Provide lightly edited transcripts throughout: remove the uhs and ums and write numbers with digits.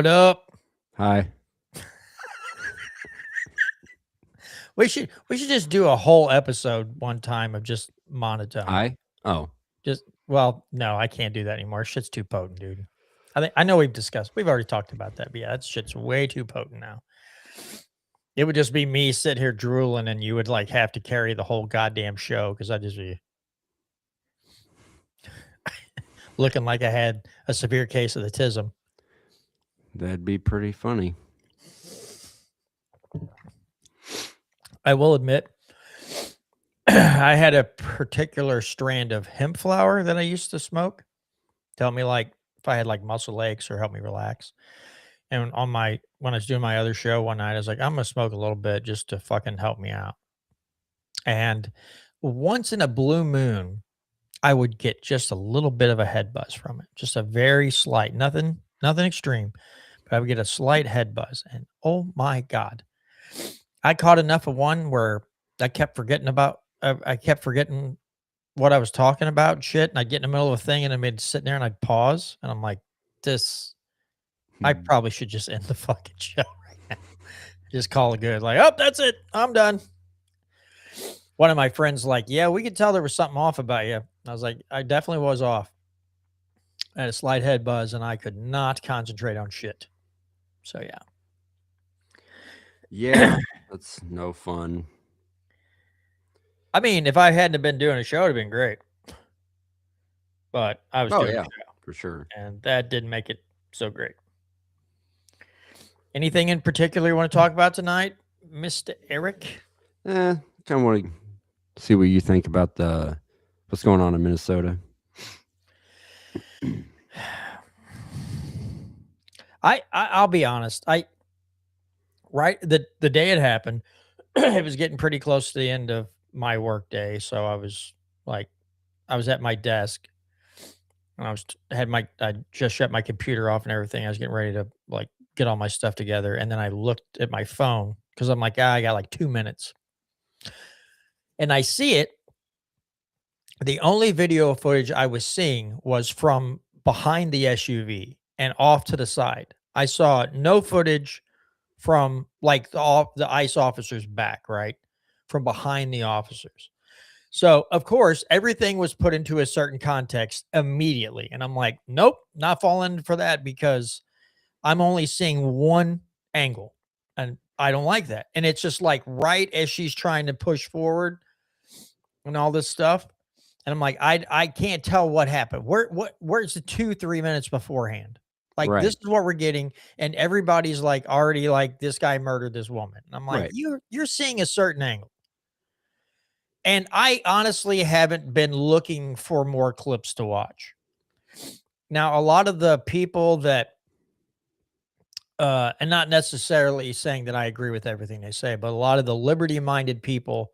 What up? Hi. We should just do a whole episode one time of just monotone. Hi. Oh, Well, no, I can't do that anymore. Shit's too potent, dude. I know we've already talked about that, but yeah, that shit's way too potent now. It would just be me sitting here drooling, and you would like have to carry the whole goddamn show because I'd just be looking like I had a severe case of the tism. that'd be pretty funny. I will admit, I had a particular strand of hemp flower that I used to smoke to help me like if I had like muscle aches or help me relax. And when I was doing my other show one night, I was like, I'm gonna smoke a little bit just to fucking help me out. And once in a blue moon, I would get just a little bit of a head buzz from it, just a very slight, nothing extreme, but I would get a slight head buzz. And oh my God, I caught enough of one where I kept forgetting what I was talking about and shit. And I'd get in the middle of a thing and I'd sit there and I'd pause. And I'm like, this, I Hmm. probably should just end the fucking show right now. Just call it good. Like, oh, that's it. I'm done. One of my friends, like, yeah, we could tell there was something off about you. I was like, I definitely was off. I had a slight head buzz and I could not concentrate on shit. So Yeah, yeah. that's no fun. I mean, if I hadn't have been doing a show, it'd have been great. But I was Oh doing a yeah, show for sure. and that didn't make it so great. Anything in particular you want to talk about tonight, Mr. Eric? Kind of want to see what you think about the what's going on in Minnesota. I'll be honest. The day it happened, it was getting pretty close to the end of my work day, so like I was at my desk and I just shut my computer off and everything. I was getting ready to like get all my stuff together, and then I looked at my phone because I'm like, I got like 2 minutes, and I see it. The only video footage I was seeing was from behind the SUV and off to the side. I saw no footage from like the ICE officers back, right? From behind the officers. So, of course, everything was put into a certain context immediately. And I'm like, nope, not falling for that because I'm only seeing one angle and I don't like that. And it's just like right as she's trying to push forward and all this stuff. And I'm like, I can't tell what happened. Where's the 2-3 minutes beforehand? Like this Right, is what we're getting, and everybody's like already like this guy murdered this woman. And I'm like, right. you're seeing a certain angle. And I honestly haven't been looking for more clips to watch. Now, a lot of the people that and not necessarily saying that I agree with everything they say, but a lot of the liberty-minded people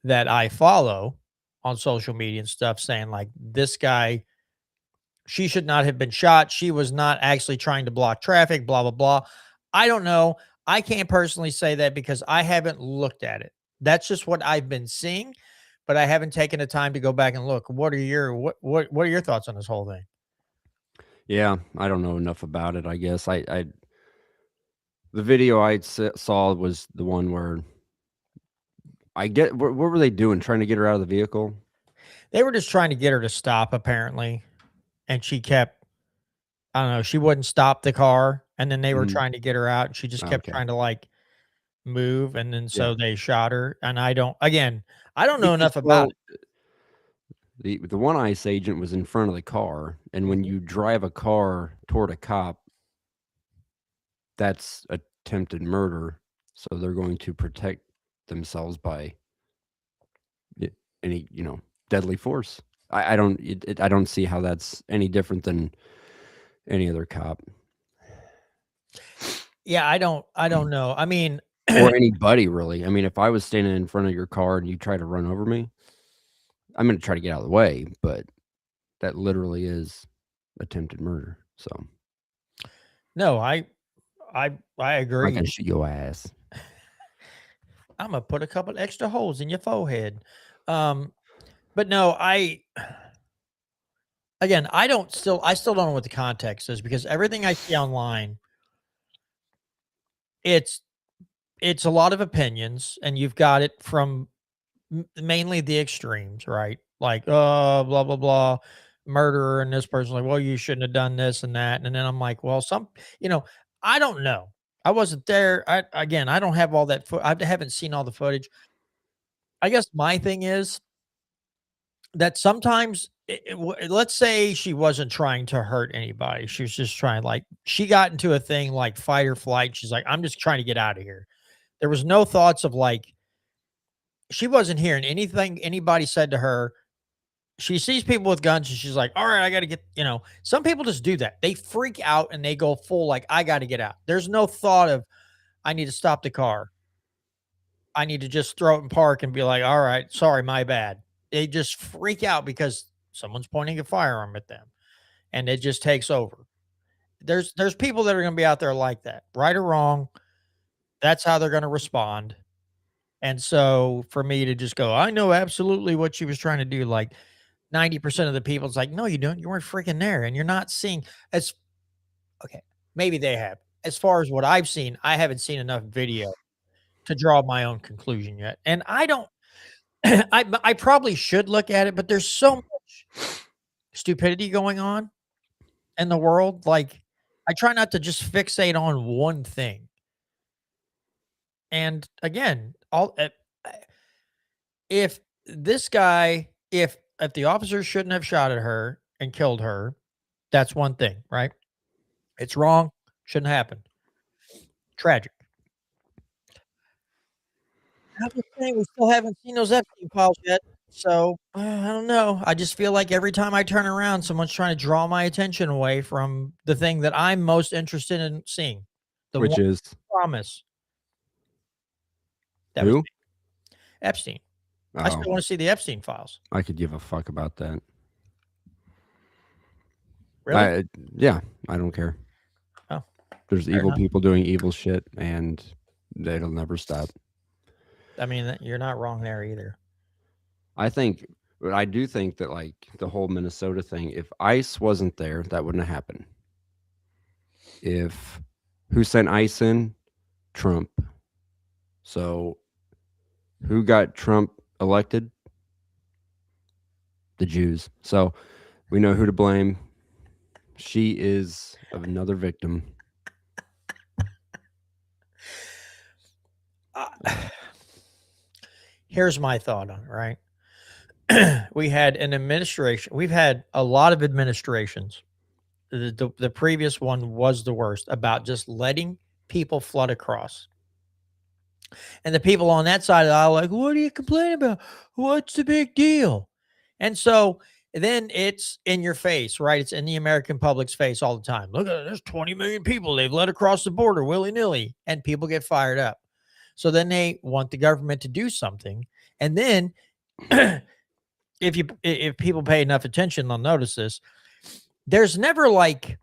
that I follow on social media and stuff saying like this guy, she should not have been shot. She was not actually trying to block traffic, blah, blah, blah. I don't know. I can't personally say that because I haven't looked at it. That's just what I've been seeing, but I haven't taken the time to go back and look. What are your thoughts on this whole thing? Yeah, I don't know enough about it. I guess I the video saw was the one where I get what were they doing? Trying to get her out of the vehicle? They were just trying to get her to stop apparently, and she kept I don't know, she wouldn't stop the car, and then they were Hmm. trying to get her out, and she just kept Okay. trying to, like, move, and then Yeah. so they shot her, and I don't know Because enough about well, it. the one ICE agent was in front of the car, and when Mhm. you drive a car toward a cop, that's attempted murder, so they're going to protect themselves by I any, deadly force. I don't I don't see how that's any different than any other cop Yeah, I don't know. I mean, or anybody really. I mean, if I was standing in front of your car and you try to run over me, I'm gonna try to get out of the way, but that literally is attempted murder, so no, I I agree. can shoot your ass. Imma put a couple extra holes in your forehead. Um, but no, I still don't know what the context is because everything I see online it's it's a lot of opinions, and you've got it from mainly the extremes, right? Like, blah blah blah, murderer, and this person's like, well, you shouldn't have done this and that, and then I'm like, well, you know, I don't know. I wasn't there. I don't have all that. I haven't seen all the footage. I guess my thing is that sometimes, let's say she wasn't trying to hurt anybody. She was just trying, like, she got into a thing like fight or flight. She's like, I'm just trying to get out of here. There was no thoughts of like, she wasn't hearing anything anybody said to her. She sees people with guns and she's like, all right, I got to get, some people just do that. They freak out and they go full, like, I got to get out. There's no thought of, I need to stop the car. I need to just throw it in park and be like, all right, sorry, my bad. They just freak out because someone's pointing a firearm at them and it just takes over. There's people that are going to be out there like that, right or wrong. That's how they're going to respond. And so for me to just go, I know absolutely what she was trying to do. Like 90% of the people, it's like, no, you don't. You weren't freaking there. And you're not seeing as okay. Maybe they have. As far as what I've seen, I haven't seen enough video to draw my own conclusion yet. And I don't, I probably should look at it, but there's so much stupidity going on in the world. Like, I try not to just fixate on one thing. And again, if this guy, if the officer shouldn't have shot at her and killed her, that's one thing, right? It's wrong, shouldn't happen. Tragic. I'm just saying we still haven't seen those Epstein files yet. So I don't know. I just feel like every time I turn around, someone's trying to draw my attention away from the thing that I'm most interested in seeing. The one Which is promise. That was who? me. Epstein. I Oh, still want to see the Epstein files. I could give a fuck about that. Really? I yeah, I don't care. Oh, There's fair evil enough. people doing evil shit, and it'll never stop. I mean, you're not wrong there either. I think, but I do think that like the whole Minnesota thing, if ICE wasn't there, that wouldn't have happened. If who sent ICE in? Trump. So who got Trump elected? The Jews. So we know who to blame. She is another victim. Uh, here's my thought on it, right? We had an administration. We've had a lot of administrations. The previous one was the worst about just letting people flood across. And the people on that side of the aisle are like, what are you complaining about? What's the big deal? And so then it's in your face, right? It's in the American public's face all the time. Look at it, there's 20 million people they've let across the border willy-nilly, and people get fired up. So then they want the government to do something. And then if people pay enough attention, they'll notice this. There's never like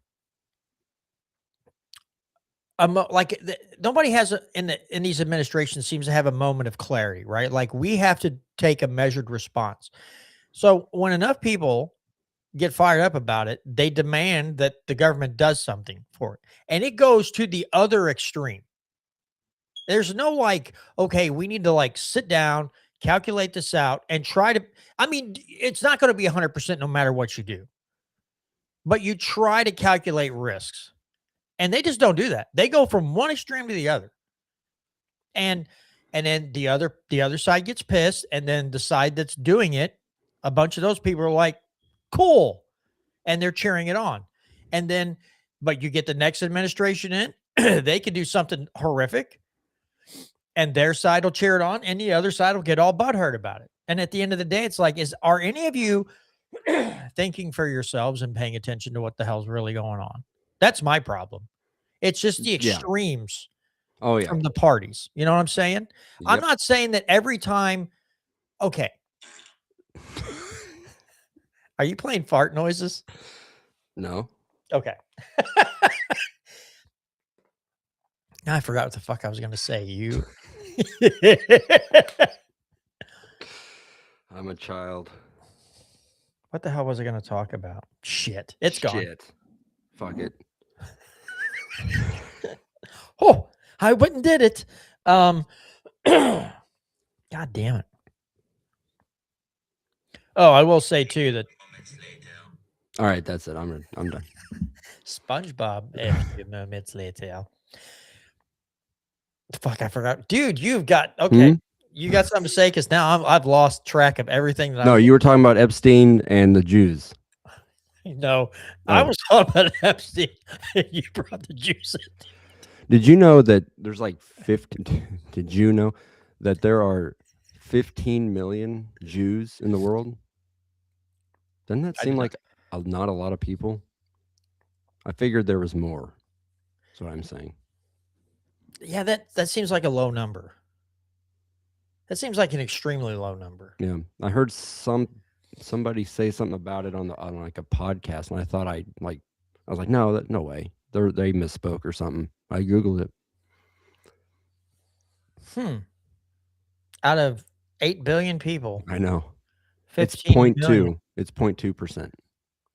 nobody has in these administrations seems to have a moment of clarity, right? Like we have to take a measured response. So when enough people get fired up about it, they demand that the government does something for it. And it goes to the other extreme. There's no like, okay, we need to like sit down, calculate this out, and try to. I mean, it's not going to be 100% no matter what you do, but you try to calculate risks. And they just don't do that. They go from one extreme to the other. And then the other side gets pissed, and then the side that's doing it, a bunch of those people are like, cool. And they're cheering it on. And then, but you get the next administration in, they could do something horrific, and their side will cheer it on, and the other side will get all butthurt about it. And at the end of the day, it's like, are any of you thinking for yourselves and paying attention to what the hell's really going on? That's my problem. It's just the Yeah. extremes Oh yeah. from the parties. You know what I'm saying? I'm Yep. not saying that every time. Okay. Are you playing fart noises? No. Okay. I forgot what the fuck I was going to say. You. I'm a child. What the hell was I going to talk about? Shit. It's gone. Shit. Fuck it. Oh, I went and did it. God damn it. Oh, I will say too that All right, that's it. I'm done. SpongeBob a few moments later. Fuck, I forgot. Dude, you've got okay. Hmm? You got something to say? Because now I've lost track of everything that I No, was. you were talking about Epstein and the Jews. No, I Oh, was talking about Epstein. You brought the juice in. did you know that there's like 15? Did you know that there are 15 million Jews in the world? Doesn't that I seem did not. like not a lot of people? I figured there was more. That's what I'm saying. Yeah, that seems like a low number. That seems like an extremely low number. Yeah, I heard somebody say something about it on like a podcast, and I thought I was like, no way, they misspoke or something. I googled it. Hmm. Out of 8 billion people, I know it's 15 million. 0.2. It's 0.2%.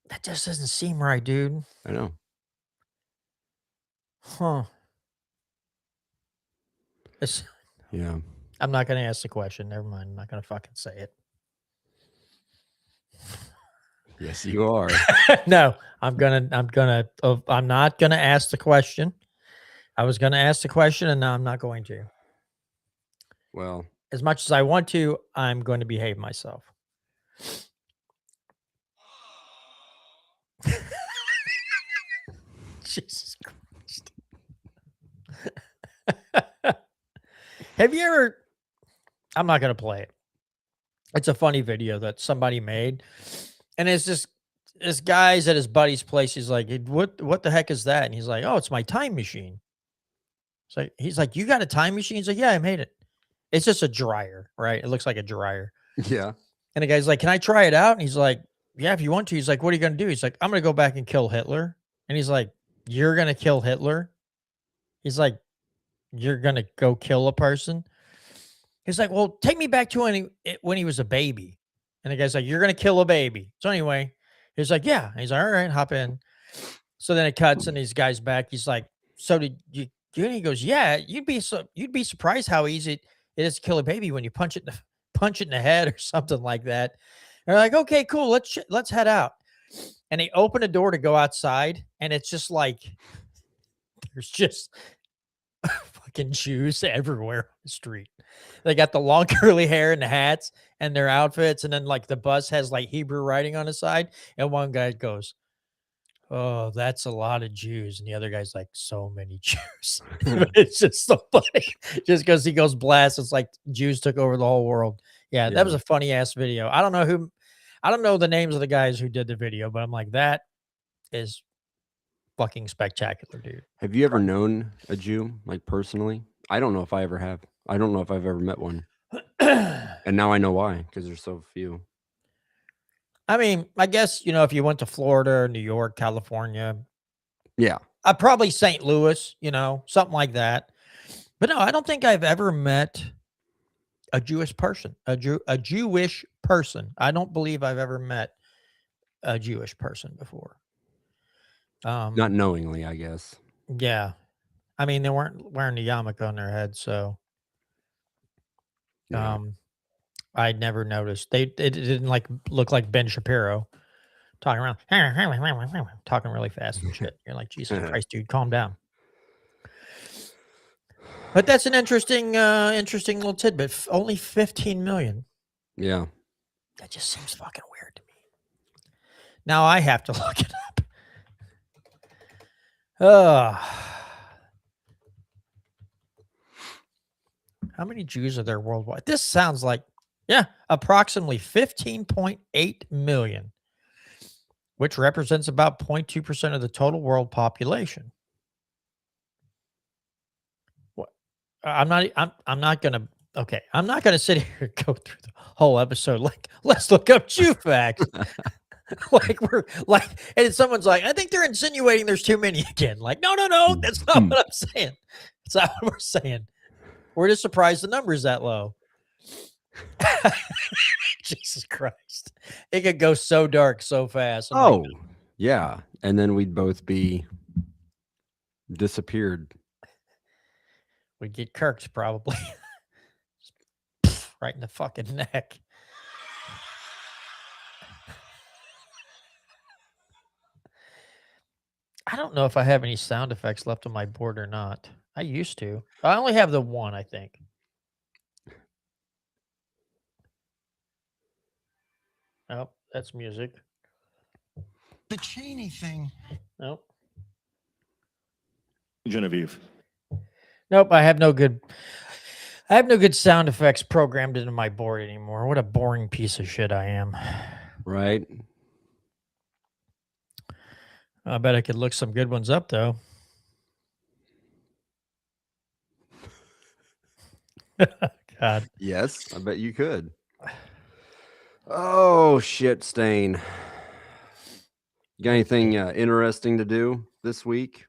That just doesn't seem right, dude. I know. Huh. It's, Yeah. I'm not going to ask the question. Never mind. I'm not going to fucking say it. Yes, you are. No, I'm not gonna ask the question. I was gonna ask the question and now I'm not going to. Well, As much as I want to, I'm going to behave myself. Jesus Christ. Have you ever I'm not gonna play it. It's a funny video that somebody made. And it's just this guy's at his buddy's place. He's like, what the heck is that? And he's like, oh, it's my time machine. So he's like, you got a time machine? He's like, yeah, I made it. It's just a dryer, right? It looks like a dryer. yeah. And the guy's like, "Can I try it out?" And he's like, "Yeah, if you want to." He's like, "What are you gonna do?" He's like, "I'm gonna go back and kill Hitler." And he's like, "You're gonna kill Hitler?" He's like, "You're gonna go kill a person?" He's like, "Well, take me back to when he was a baby." And the guy's like, "You're gonna kill a baby." So anyway, he's like, "Yeah." And he's like, "All right, hop in." So then it cuts and these guys back. He's like, "So did you?" And he goes, "Yeah, you'd be surprised how easy it is to kill a baby when you punch it in the head or something like that." And they're like, "Okay, cool. Let's head out." And they open a door to go outside, and it's just like there's just fucking Jews everywhere on the street. They got the long curly hair and the hats and their outfits, and then like the bus has like Hebrew writing on the side. And one guy goes, "Oh, that's a lot of Jews." And the other guy's like, "So many Jews." But it's just so funny. Just because he goes blast, it's like Jews took over the whole world. Yeah, that was Yeah. a funny ass video. I don't know the names of the guys who did the video, but I'm like, that is fucking spectacular, dude. Have you ever known a Jew, like personally? I don't know if I ever have. I don't know if I've ever met one. And now I know why, because there's so few. I mean, I guess, if you went to Florida, New York, California, Yeah. probably St. Louis, something like that. But no, I don't think I've ever met a Jewish person, a Jewish person. I don't believe I've ever met a Jewish person before. Not Um, knowingly, I guess. yeah. I mean, they weren't wearing the yarmulke on their head, so Yeah. um, I never noticed. It didn't like look like Ben Shapiro talking around, talking really fast and shit. You're like, Jesus Christ, dude, calm down. But that's an interesting little tidbit. Only 15 million. Yeah. That just seems fucking weird to me. Now I have to look it up. How many Jews are there worldwide? This sounds like, yeah, approximately 15.8 million, which represents about 0.2% of the total world population. What? I'm not gonna. Okay, I'm not gonna sit here and go through the whole episode. Like, let's look up Jew facts. Like we're like, and someone's like, I think they're insinuating there's too many again. Like, no, that's not what I'm saying. That's not what we're saying. We're just surprised the number is that low. Jesus Christ. It could go so dark so fast. I'm like, Oh, yeah. And then we'd both be disappeared. We'd get Kirk's probably. Right in the fucking neck. I don't know if I have any sound effects left on my board or not. I used to. I only have the one, I think. Oh, that's music. The Cheney thing. Nope. Genevieve. Nope, I have no good sound effects programmed into my board anymore. What a boring piece of shit I am. Right. I bet I could look some good ones up though. God. Yes, I bet you could. Oh shit, Stain. You got anything interesting to do this week?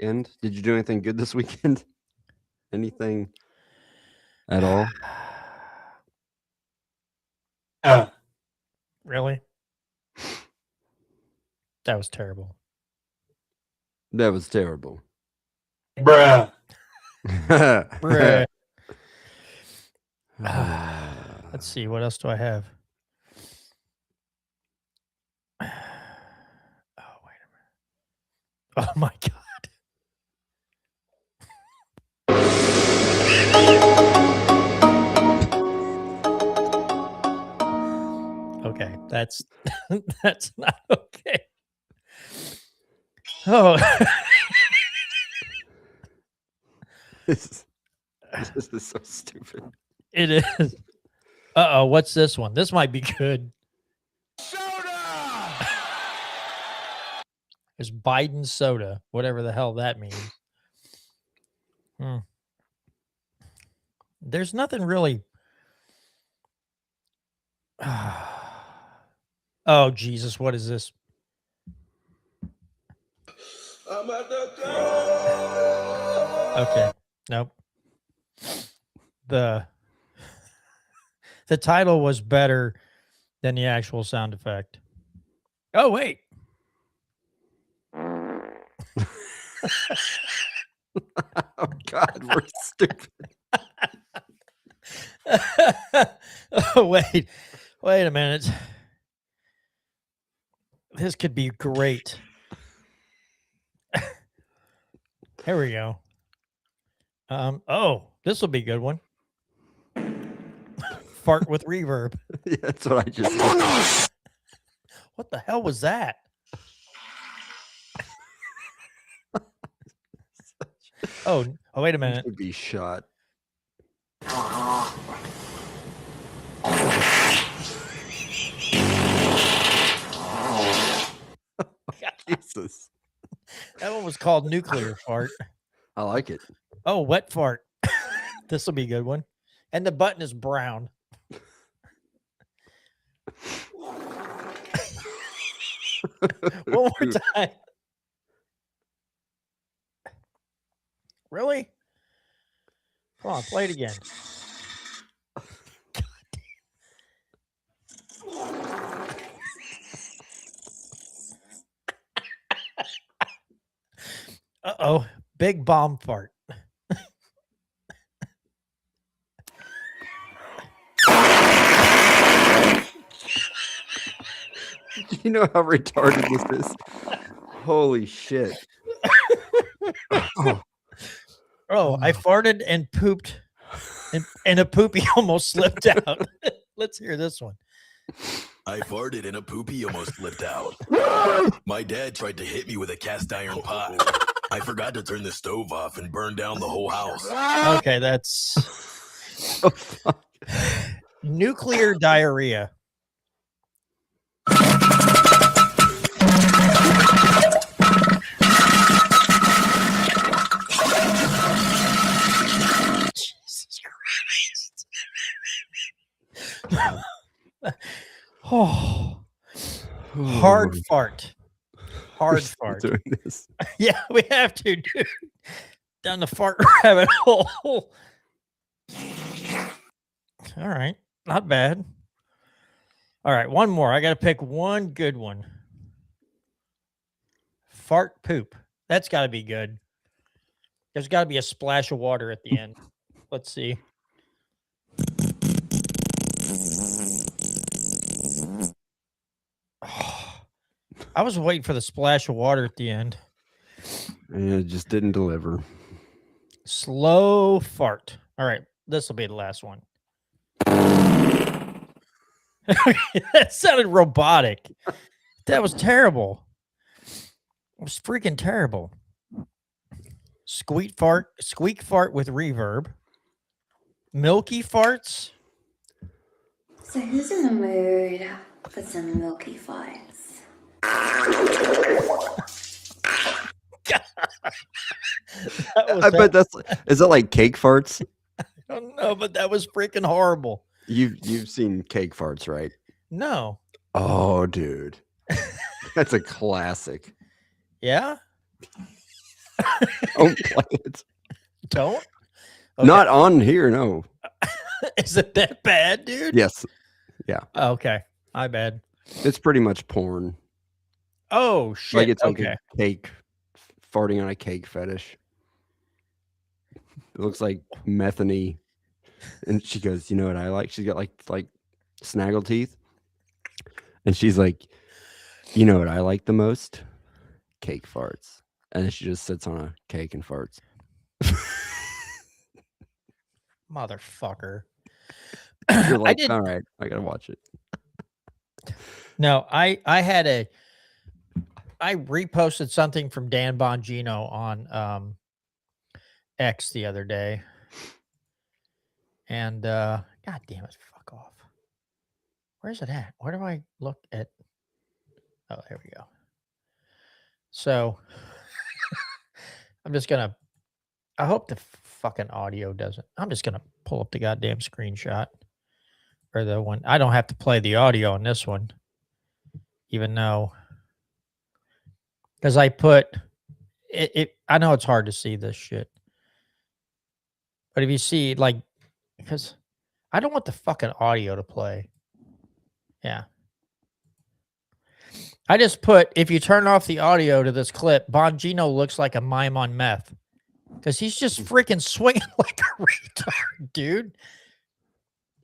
And did you do anything good this weekend? Anything at all? Really? That was terrible. That was terrible. Bruh. Bruh. Let's see. What else do I have? Oh, wait a minute. Oh my God. Okay, that's that's not okay. Oh, this is so stupid. it is. Uh-oh, what's this one? This might be good. Soda! It's Biden soda, whatever the hell that means. There's nothing really. Oh, Jesus, what is this? I'm at the door. Okay, nope. The title was better than the actual sound effect. Oh, wait. Oh God, we're stupid. Oh, wait a minute. This could be great. Here we go. Oh, this will be a good one. Fart with reverb. Yeah, that's what I just said. What the hell was that? Oh, wait a You minute. should be shot. Jesus. That one was called nuclear fart. I like it. Oh, wet fart. This will be a good one. And the button is brown. One more time. Really? Come on, play it again. Uh-oh. Big bomb fart. Do you know how retarded this is? Holy shit. Oh, I farted and pooped, and a poopy almost slipped out. Let's hear this one. I farted and a poopy almost slipped out. My dad tried to hit me with a cast iron pot. I forgot to turn the stove off and burned down the whole house. Okay, that's nuclear diarrhea. Jesus Christ. Oh, hard fart. Hard fart. Doing this. Yeah, we have to, dude. Down the fart rabbit hole. All right. Not bad. All right. One more. I got to pick one good one. Fart poop. That's got to be good. There's got to be a splash of water at the end. Let's see. I was waiting for the splash of water at the end. And it just didn't deliver. Slow fart. All right, this will be the last one. That sounded robotic. That was terrible. It was freaking terrible. Squeak fart with reverb. Milky farts. So who's in the mood for some milky farts? I bet that's is that like cake farts? I don't know, but that was freaking horrible. You've seen cake farts, right? No. Oh, dude. That's a classic. Yeah? Don't play it. Don't? Okay. Not on here, no. Is it that bad, dude? Yes. Oh, okay. My bad. It's pretty much porn. Oh, shit. Like it's like okay. a cake, farting on a cake fetish. It looks like methany. And she goes, you know what I like? She's got like snaggle teeth. And she's like, you know what I like the most? Cake farts. And then she just sits on a cake and farts. Motherfucker. You're like, did- all right, I gotta watch it. No, I reposted something from Dan Bongino on X the other day. And god damn it, fuck off. Where's it at? Where do I look at? Oh, there we go. So I'm just gonna I hope the fucking audio doesn't. I'm just gonna pull up the goddamn screenshot. Or the one. I don't have to play the audio on this one. Even though, because I put it, I know it's hard to see this shit, but if you see, like, because I don't want the fucking audio to play. Yeah. I just put, if you turn off the audio to this clip, Bongino looks like a mime on meth. Because he's just freaking swinging like a retard, dude.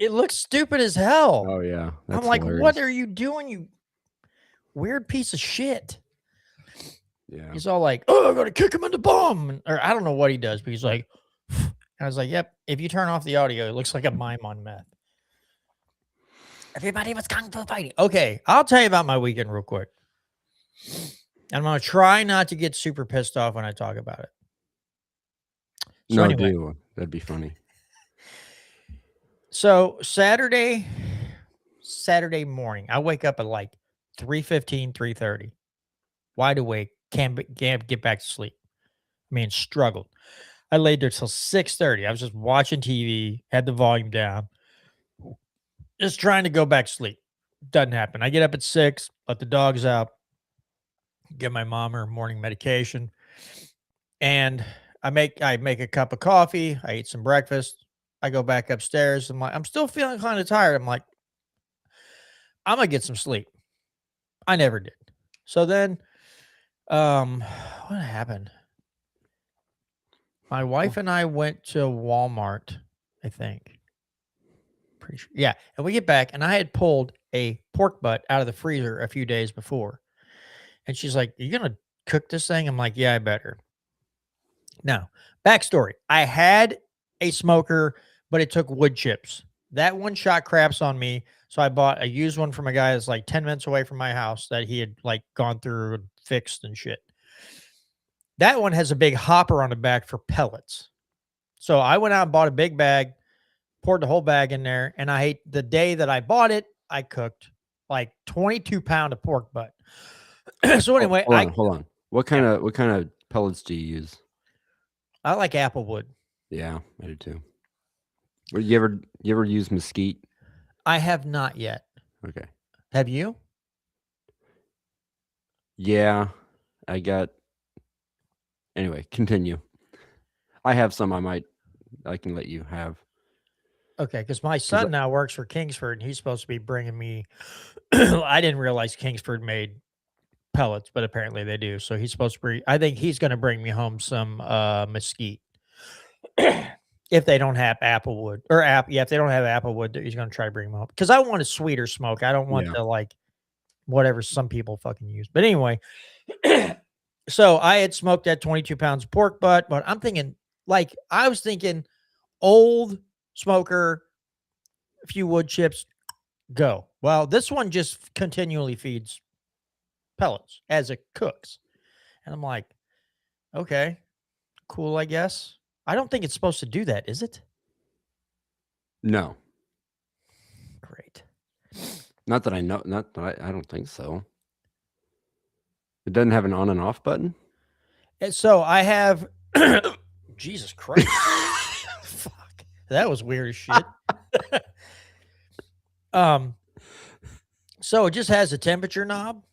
It looks stupid as hell. Oh yeah. I'm like, what are you doing, you weird piece of shit? Yeah. He's all like, oh, I'm going to kick him in the bum. Or I don't know what he does, but he's like, I was like, yep, if you turn off the audio, it looks like a mime on meth. Everybody was kung fu fighting. Okay, I'll tell you about my weekend real quick. I'm going to try not to get super pissed off when I talk about it. So No, anyway, do. That'd be funny. So Saturday morning, I wake up at like 3:15, 3:30. Wide awake, can't get back to sleep. I mean, struggled. I laid there till 6:30. I was just watching TV, had the volume down, just trying to go back to sleep. Doesn't happen. I get up at 6, let the dogs out, give my mom her morning medication, and I make a cup of coffee. I eat some breakfast. I go back upstairs. I'm still feeling kind of tired. I'm like, I'm gonna get some sleep. I never did. So then, what happened? My wife and I went to Walmart, I think. Pretty sure. Yeah. And we get back, and I had pulled a pork butt out of the freezer a few days before. And she's like, you gonna cook this thing? I'm like, yeah, I better. Now, backstory. I had a smoker, but it took wood chips. That one shot craps on me. So I bought a used one from a guy that's like 10 minutes away from my house that he had like gone through and fixed and shit. That one has a big hopper on the back for pellets. So I went out and bought a big bag, poured the whole bag in there. And I ate the day that I bought it, I cooked like 22-pound of pork butt. So anyway, Hold on. What kind of pellets do you use? I like applewood. Yeah, I do too. You ever use mesquite? I have not yet. Okay. Have you? Yeah, I got. Anyway, continue. I have some. I can let you have. Okay, because my son now works for Kingsford, and he's supposed to be bringing me. I didn't realize Kingsford made pellets, but apparently they do. So he's supposed to bring. I think he's going to bring me home some mesquite. If they don't have applewood or if they don't have applewood, he's going to try to bring them home because I want a sweeter smoke. I don't want Yeah. the like whatever some people fucking use. But anyway, so I had smoked that 22 pounds of pork butt, but I'm thinking like I was thinking old smoker, a few wood chips, go. Well, this one just continually feeds pellets as it cooks. And I'm like, okay, cool, I guess. I don't think it's supposed to do that, is it? No, Great. not that I know. Not that I don't think so. It doesn't have an on and off button. And so I have Jesus Christ. Fuck. That was weird as shit. So it just has a temperature knob.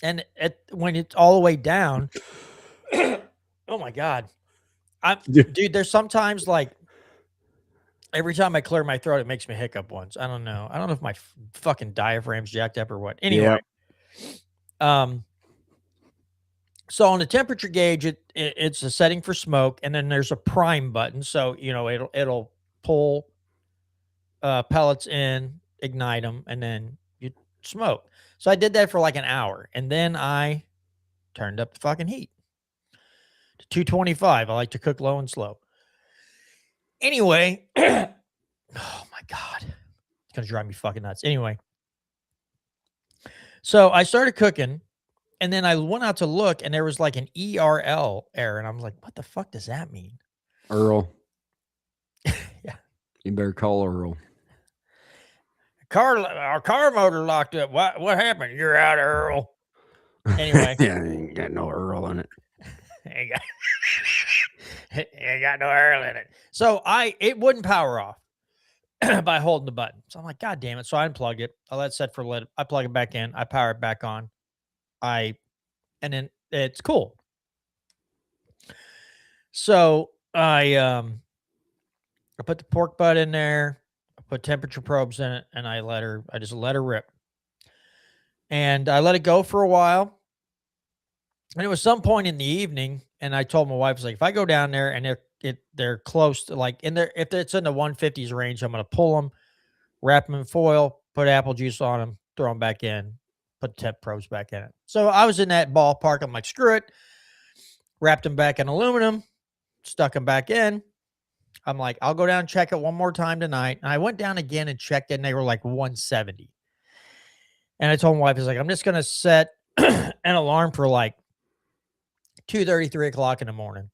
And when it's all the way down, oh my God. Dude, there's sometimes like every time I clear my throat, it makes me hiccup once. I don't know. I don't know if my fucking diaphragm's jacked up or what. Anyway. So on the temperature gauge, it's a setting for smoke, and then there's a prime button. So, it'll pull pellets in, ignite them, and then you smoke. So I did that for like an hour, and then I turned up the fucking heat to 225. I like to cook low and slow. Anyway, oh my God, it's gonna drive me fucking nuts. Anyway, so I started cooking. And then I went out to look, and there was like an ERL error, and I was like, "What the fuck does that mean?" Earl. Yeah. You better call Earl. Our car motor locked up. What happened? You're out, Earl. Anyway, Yeah, ain't got no Earl in it. ain't got no Earl in it. So it wouldn't power off by holding the button. So I'm like, God damn it! So I unplugged it. I let it set for a little. I plug it back in. I power it back on. And then it's cool. So I put the pork butt in there, I put temperature probes in it, and I just let her rip. And I let it go for a while. And it was some point in the evening, and I told my wife, I was like, if I go down there and they're close to like if it's in the 150s range, I'm gonna pull them, wrap them in foil, put apple juice on them, throw them back in, put temp probes back in it. So I was in that ballpark. I'm like, screw it. Wrapped them back in aluminum, stuck them back in. I'm like, I'll go down and check it one more time tonight. And I went down again and checked it, and they were like 170. And I told my wife, I was like, I'm just going to set an alarm for like 2:30, 3 o'clock in the morning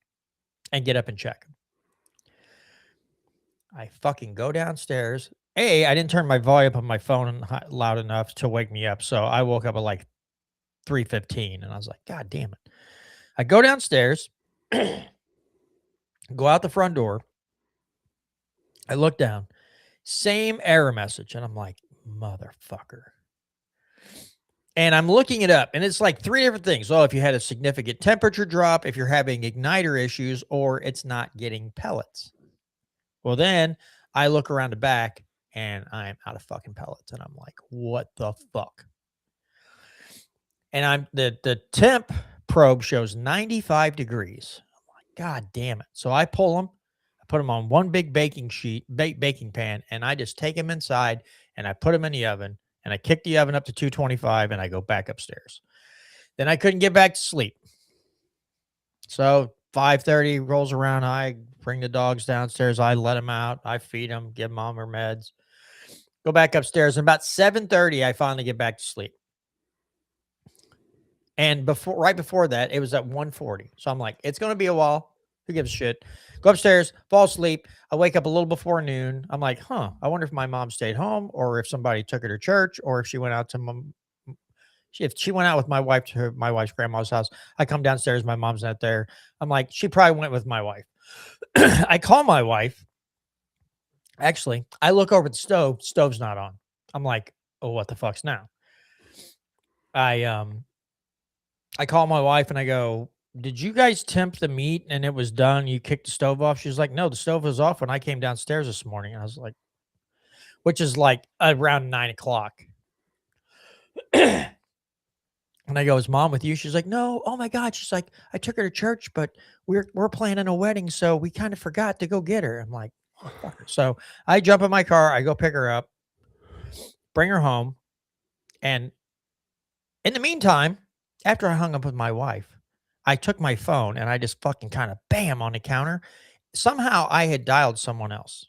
and get up and check them. I fucking go downstairs. I didn't turn my volume on my phone loud enough to wake me up. So I woke up at like 3:15, and I was like, God damn it. I go downstairs, go out the front door. I look down, same error message. And I'm like, motherfucker. And I'm looking it up, and it's like 3 different things. Oh, if you had a significant temperature drop, if you're having igniter issues, or it's not getting pellets. Well, then I look around the back, and I'm out of fucking pellets. And I'm like, what the fuck? And the temp probe shows 95 degrees. I'm like, God damn it. So I pull them, I put them on one big baking pan, and I just take them inside and I put them in the oven, and I kick the oven up to 225, and I go back upstairs. Then I couldn't get back to sleep. So 5:30 rolls around. I bring the dogs downstairs. I let them out. I feed them, give mom her meds, go back upstairs. And about 7:30, I finally get back to sleep. And right before that, it was at 1:40. So I'm like, it's going to be a while. Who gives a shit? Go upstairs, fall asleep. I wake up a little before noon. I'm like, I wonder if my mom stayed home, or if somebody took her to church, or if she went out to if she went out with my wife to my wife's grandma's house. I come downstairs, my mom's not there. I'm like, she probably went with my wife. I call my wife. Actually, I look over at the stove. Stove's not on. I'm like, oh, what the fuck's now? I call my wife and I go, did you guys temp the meat and it was done? You kicked the stove off? She's like, no, the stove was off when I came downstairs this morning. And I was like, which is like around 9 o'clock. And I go, "Is mom with you?" She's like, "No. Oh my God." She's like, "I took her to church, but we're planning a wedding, so we kind of forgot to go get her." I'm like, "Motherfucker." So I jump in my car, I go pick her up, bring her home, and in the meantime, after I hung up with my wife, I took my phone and I just fucking kind of bam on the counter. Somehow I had dialed someone else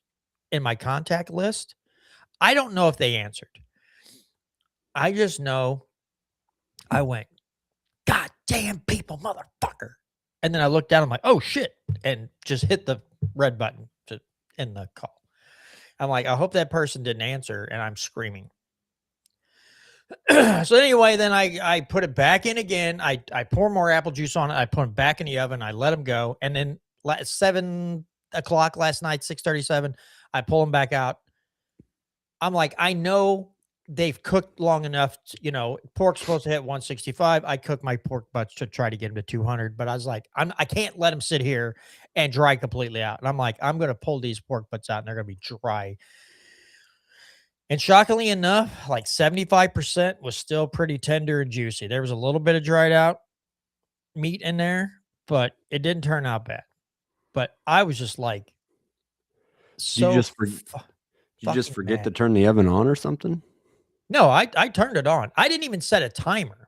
in my contact list. I don't know if they answered. I just know I went, "God damn people, motherfucker." And then I looked down, I'm like, "Oh shit," and just hit the red button to end the call. I'm like, I hope that person didn't answer, and I'm screaming. So anyway, then I put it back in again. I pour more apple juice on it. I put them back in the oven. I let them go. And then 7 o'clock last night, 6:37, I pull them back out. I'm like, I know they've cooked long enough. Pork's supposed to hit 165. I cook my pork butts to try to get them to 200. But I was like, I can't let them sit here and dry completely out. And I'm like, I'm going to pull these pork butts out and they're going to be dry. And shockingly enough, like 75% was still pretty tender and juicy. There was a little bit of dried out meat in there, but it didn't turn out bad. But I was just like, You so just you just fucking forget to mad. turn the oven on or something? No, I turned it on. I didn't even set a timer.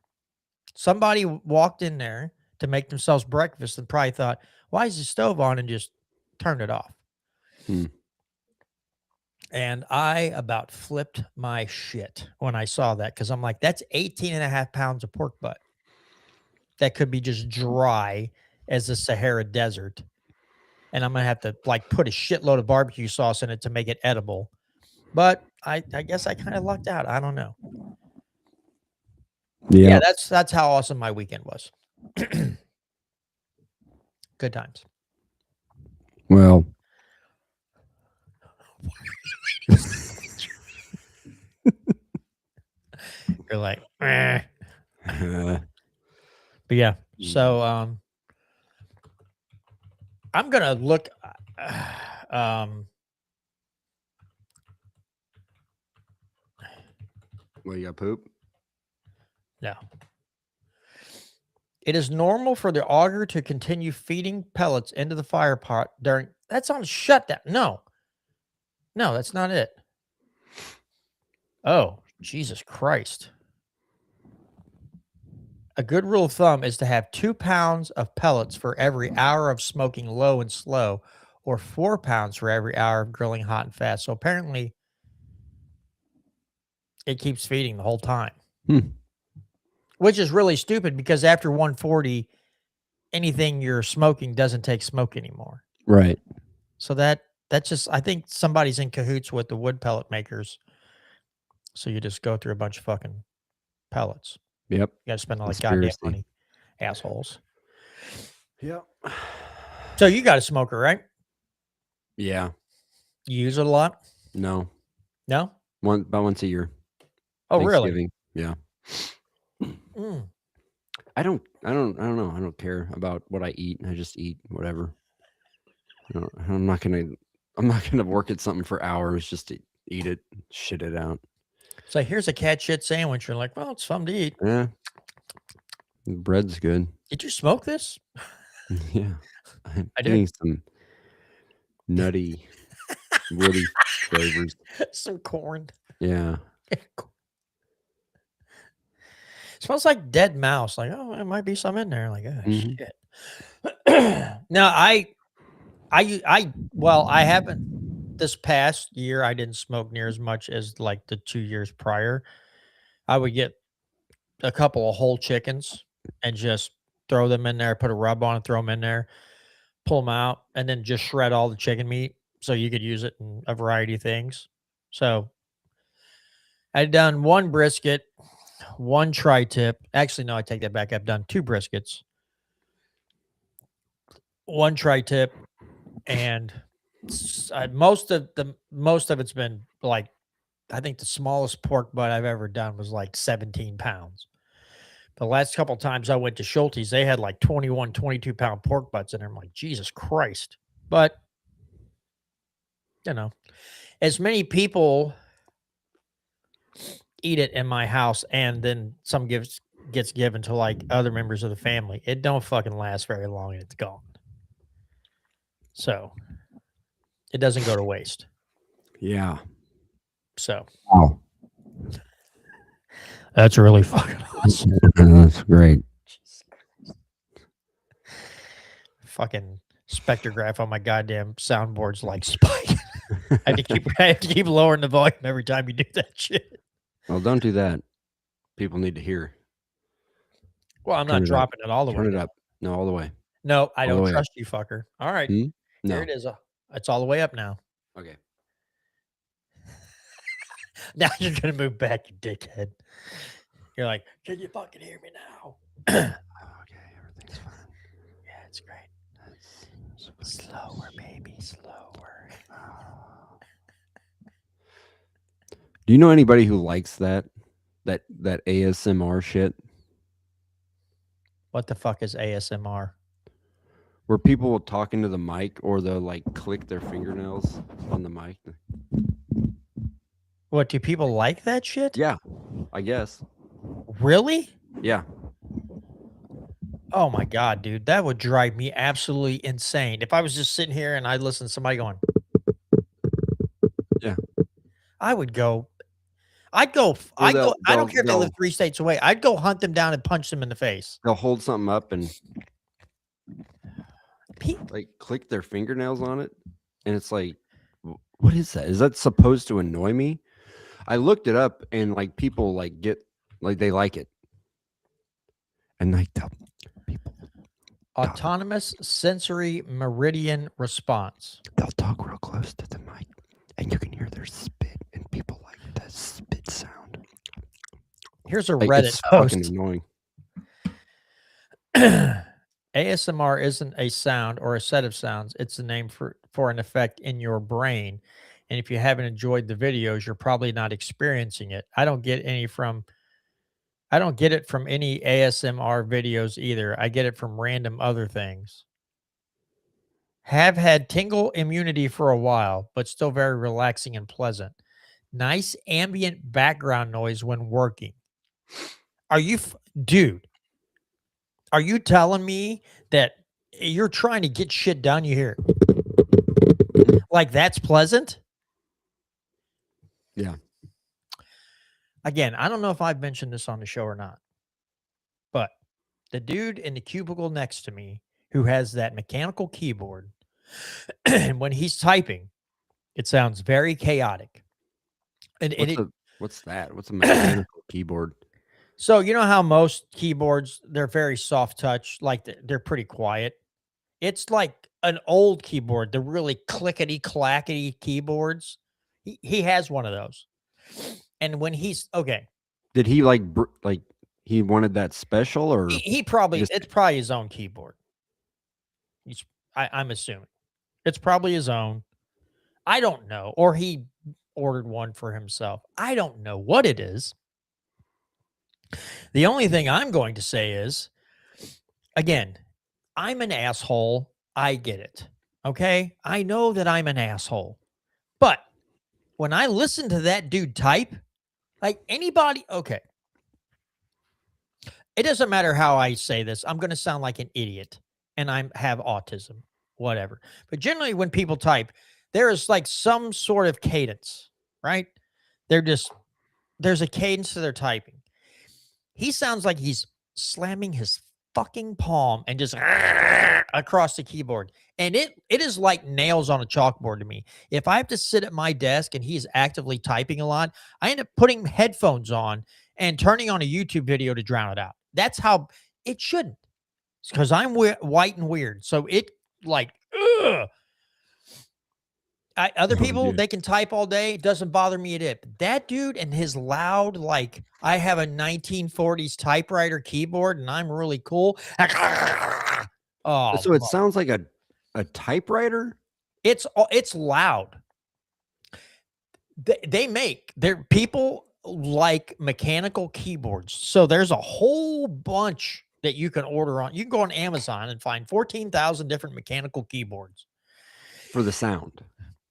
Somebody walked in there to make themselves breakfast and probably thought, why is the stove on, and just turned it off. Hmm. And I about flipped my shit when I saw that, because I'm like, that's 18 and a half pounds of pork butt that could be just dry as the Sahara Desert. And I'm going to have to like put a shitload of barbecue sauce in it to make it edible. But I guess I kind of lucked out. I don't know. Yeah, Yeah. that's how awesome my weekend was. Good times. Well, You're like, eh. uh, But yeah. So I'm gonna look well, you got poop? no. It is normal for the auger to continue feeding pellets into the fire pot during that's on shutdown. No, that's not it. Oh, Jesus Christ. A good rule of thumb is to have 2 pounds of pellets for every hour of smoking low and slow, or 4 pounds for every hour of grilling hot and fast. So apparently it keeps feeding the whole time. Which is really stupid, because after 140, anything you're smoking doesn't take smoke anymore. Right. So that's just, I think somebody's in cahoots with the wood pellet makers. So you just go through a bunch of fucking pellets. Yep. You got to spend all that goddamn Conspiracy. money, assholes. Yep. So you got a smoker, right? Yeah. You use it a lot? No. No? About once a year. Oh, really? Thanksgiving. Yeah. Mm. I don't know. I don't care about what I eat. I just eat whatever. I'm not gonna work at something for hours just to eat it, shit it out. So here's a cat shit sandwich. You're like, well, it's fun to eat. Yeah. The bread's good. Did you smoke this? Yeah. I'm I did. getting some nutty, woody flavors. Some corn. Yeah. Smells like dead mouse. Like, oh, there might be some in there. Like, oh, Mhm. shit. Now, I haven't, this past year, I didn't smoke near as much as like the 2 years prior. I would get a couple of whole chickens and just throw them in there, put a rub on it, throw them in there, pull them out, and then just shred all the chicken meat so you could use it in a variety of things. So I'd done one brisket, one tri-tip. Actually, no, I take that back. I've done 2 briskets, one tri-tip, and most of it's been like, I think the smallest pork butt I've ever done was like 17 pounds. The last couple times I went to Schulte's, they had like 21, 22-pound pork butts in there. I'm like, Jesus Christ. But, as many people eat it in my house, and then some gets given to like other members of the family, it don't fucking last very long and it's gone. So it doesn't go to waste. Yeah. So Wow. that's really fucking awesome. That's great. Fucking spectrograph on my goddamn soundboard's like spike. I have to keep lowering the volume every time you do that shit. Well, don't do that. People need to hear. Well, I'm Turn not it up. dropping it all the way. Turn it down. up. No, all the way. No, I All the don't way up. trust you, fucker. All right. No. There it is. It's all the way up now. Okay. Now you're going to move back, you dickhead. You're like, can you fucking hear me now? Yeah, Okay, everything's fine. it's great. Slower, baby, slower. Do you know anybody who likes that ASMR shit? What the fuck is ASMR? Where people will talk into the mic or they'll like click their fingernails on the mic. What, do people like that shit? Yeah, I guess. Really? Yeah. Oh my God, dude. That would drive me absolutely insane. If I was just sitting here and I listened to somebody going, Yeah. I would go. I don't care if they live 3 states away. I'd go hunt them down and punch them in the face. They'll hold something up and Pe- like click their fingernails on it. And it's like, what is that? Is that supposed to annoy me? I looked it up and like people like get like they like it. And like people Autonomous sensory meridian response. they'll talk real close to the mic and you can hear their spit and people like the spit sound. Here's a Like, Reddit it's fucking post. annoying. ASMR isn't a sound or a set of sounds. It's a name for an effect in your brain. And if you haven't enjoyed the videos, you're probably not experiencing it. I don't get it from any ASMR videos either. I get it from random other things. Have had tingle immunity for a while, but still very relaxing and pleasant. Nice ambient background noise when working. Are you, dude? Are you telling me that you're trying to get shit done? You hear it? Like that's pleasant? Yeah. Again, I don't know if I've mentioned this on the show or not, but the dude in the cubicle next to me who has that mechanical keyboard, and when he's typing, it sounds very chaotic. What's that? What's a mechanical keyboard? So you know how most keyboards, they're very soft touch, like they're pretty quiet. It's like an old keyboard, the really clickety clackety keyboards. He has one of those. And when he's okay, Did he like he wanted that special or he probably just- it's probably his own keyboard. I'm assuming it's probably his own. I don't know, or he ordered one for himself. I don't know what it is. The only thing I'm going to say is, again, I'm an asshole. I get it. Okay. I know that I'm an asshole. But when I listen to that dude type, like anybody, okay. It doesn't matter how I say this. I'm going to sound like an idiot and I have autism, whatever. But generally, when people type, there is like some sort of cadence, right? There's a cadence to their typing. He sounds like he's slamming his fucking palm and just across the keyboard. And it is like nails on a chalkboard to me. If I have to sit at my desk and he's actively typing a lot, I end up putting headphones on and turning on a YouTube video to drown it out. That's how it shouldn't. It's because I'm white and weird. So it like, ugh. Other people, they can type all day. It doesn't bother me a bit. But that dude and his loud, like, I have a 1940s typewriter keyboard and I'm really cool. Oh, so it sounds like a typewriter? It's loud. They're people like mechanical keyboards. So there's a whole bunch that you can order on. You can go on Amazon and find 14,000 different mechanical keyboards. For the sound.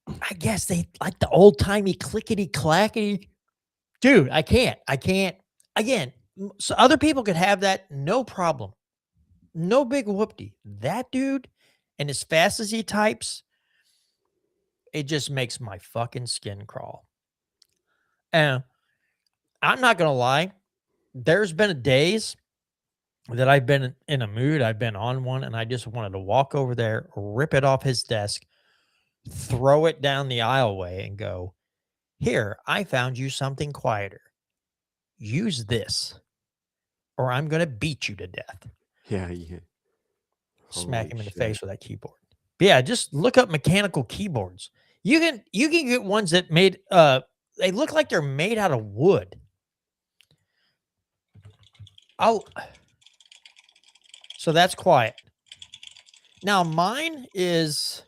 I guess they like the old timey clickety clackety. Dude, I can't. Again, So other people could have that, no problem. No big whoopty. That dude, and as fast as he types, it just makes my fucking skin crawl. And I'm not gonna lie, there's been days that I've been in a mood, I've been on one, and I just wanted to walk over there, rip it off his desk, throw it down the aisleway, and go, "Here, I found you something quieter. Use this, or I'm gonna beat you to death." Yeah, yeah. Smack Holy him in the shit. face with that keyboard. But yeah, just look up mechanical keyboards. You can get ones that made they look like they're made out of wood. Oh, so that's quiet. Now mine is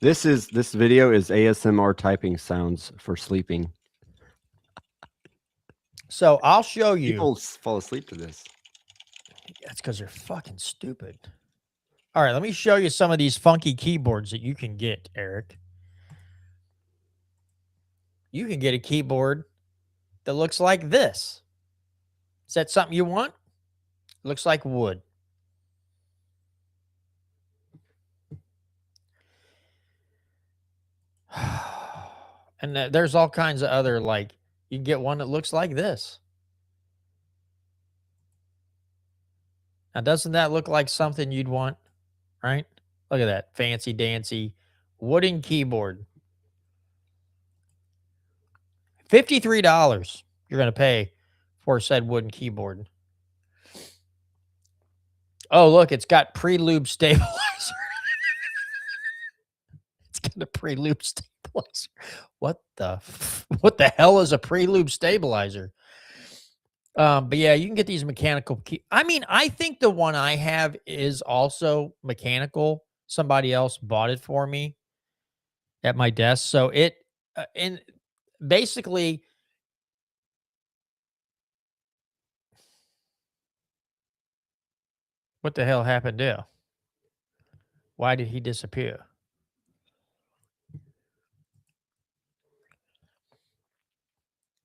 This video is ASMR typing sounds for sleeping. so I'll show you. People fall asleep to this. That's because they're fucking stupid. All right, let me show you some of these funky keyboards that you can get, Eric. You can get a keyboard that looks like this. Is that something you want? Looks like wood. And there's all kinds of other, like, you can get one that looks like this. Now, doesn't that look like something you'd want? Right? Look at that fancy dancy wooden keyboard. $53 you're going to pay for said wooden keyboard. Oh, look, it's got pre-lube stabilizer. It's got a pre-lube stabilizer. What the hell is a pre-lube stabilizer? But yeah, you can get these mechanical key. I mean, I think the one I have is also mechanical. Somebody else bought it for me at my desk. So and basically, what the hell happened there? Why did he disappear?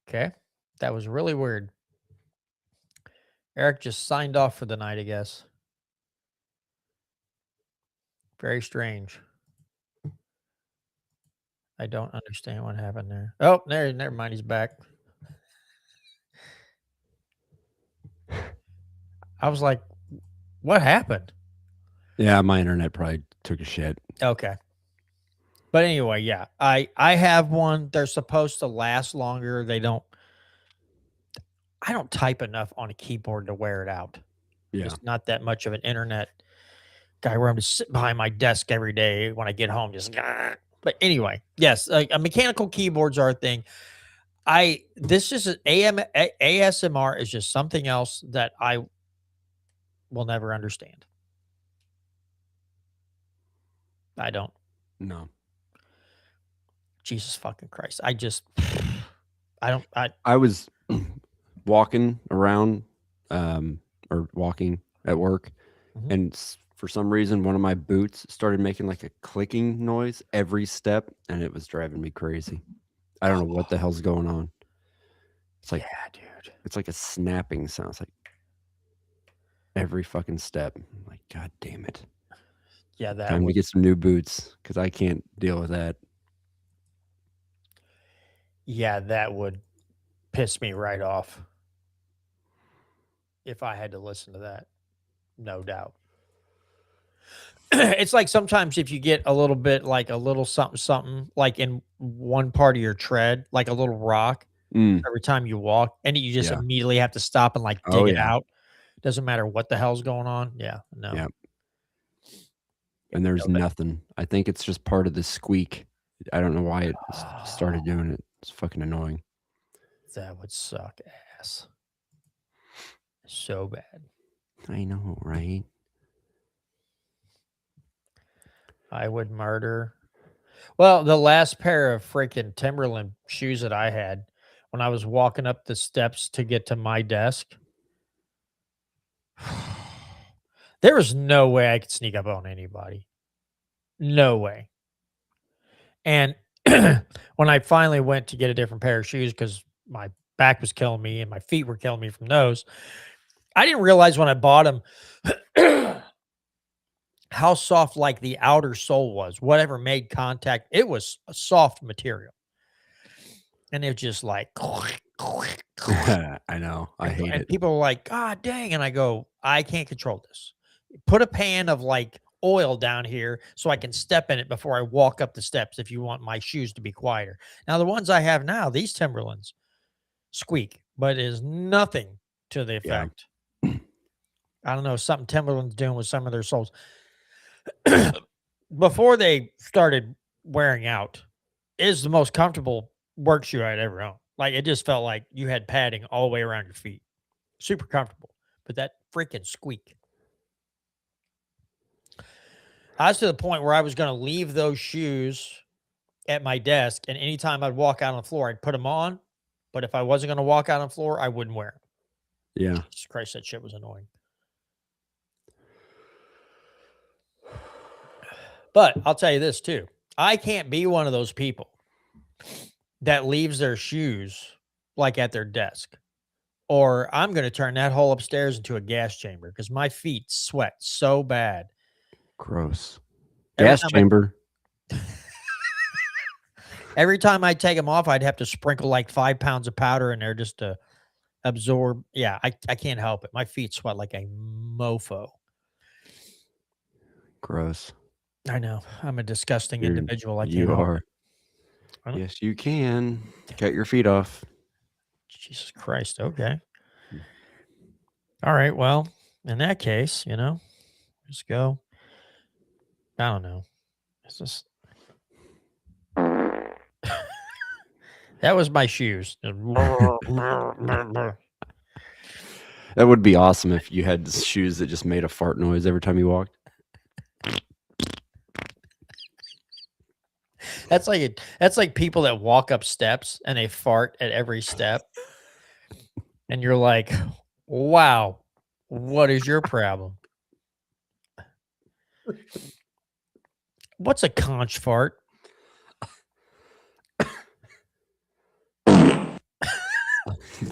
Okay. That was really weird. Eric just signed off for the night, I guess. Very strange. I don't understand what happened there. Oh, never mind. He's back. I was like, what happened? Yeah, my internet probably took a shit. Okay. But anyway, yeah, I have one. They're supposed to last longer. I don't type enough on a keyboard to wear it out. Yeah. It's not that much of an internet guy where I'm just sitting behind my desk every day when I get home. But anyway, yes, a mechanical keyboards are a thing. This is ASMR is just something else that I will never understand. I don't. No. Jesus fucking Christ. I was walking around or walking at work, Mhm. and for some reason one of my boots started making like a clicking noise every step, and it was driving me crazy. I don't know what the hell's going on. It's like, yeah, dude. it's like a snapping sound. It's like every fucking step. I'm like, God damn it. Yeah, that Time to would, get some new boots because I can't deal with that. yeah, that would piss me right off if I had to listen to that. No doubt. It's like sometimes if you get a little bit like a little something like in one part of your tread, like a little rock Mm. every time you walk, and you just Yeah. immediately have to stop and like Oh, dig it yeah. out. Doesn't matter what the hell's going on. Yeah, no. Yeah. And there's nothing. I think it's just part of the squeak. I don't know why it started doing it. It's fucking annoying. That would suck ass. So bad. I know, right? I would murder. Well, the last pair of freaking Timberland shoes that I had when I was walking up the steps to get to my desk, there was no way I could sneak up on anybody. No way. And when I finally went to get a different pair of shoes because my back was killing me and my feet were killing me from those. I didn't realize when I bought them how soft like the outer sole was. Whatever made contact, it was a soft material. And it just like I know. I hate and it. people are like, God dang. And I go, I can't control this. Put a pan of like oil down here so I can step in it before I walk up the steps if you want my shoes to be quieter. Now, the ones I have now, these Timberlands squeak, but it is nothing to the Yeah. effect. I don't know, something Timberland's doing with some of their soles. Before they started wearing out, is the most comfortable work shoe I'd ever owned. Like, it just felt like you had padding all the way around your feet. Super comfortable. But that freaking squeak. I was to the point where I was going to leave those shoes at my desk, and anytime I'd walk out on the floor, I'd put them on. But if I wasn't going to walk out on the floor, I wouldn't wear them. Yeah. Jesus Christ, that shit was annoying. But I'll tell you this too. I can't be one of those people that leaves their shoes like at their desk. Or I'm going to turn that whole upstairs into a gas chamber because my feet sweat so bad. Gross. Every Gas time chamber. Every time I take them off, I'd have to sprinkle like 5 pounds of powder in there just to absorb. Yeah, I can't help it. My feet sweat like a mofo. Gross. I know. I'm a disgusting You're- individual. I can't You help are. it. I don't- Yes, you can. Cut your feet off. Jesus Christ. Okay. All right. Well, in that case, just go. I don't know. It's just. That was my shoes. That would be awesome if you had shoes that just made a fart noise every time you walked. That's like people that walk up steps and they fart at every step. And you're like, wow, what is your problem? What's a conch fart?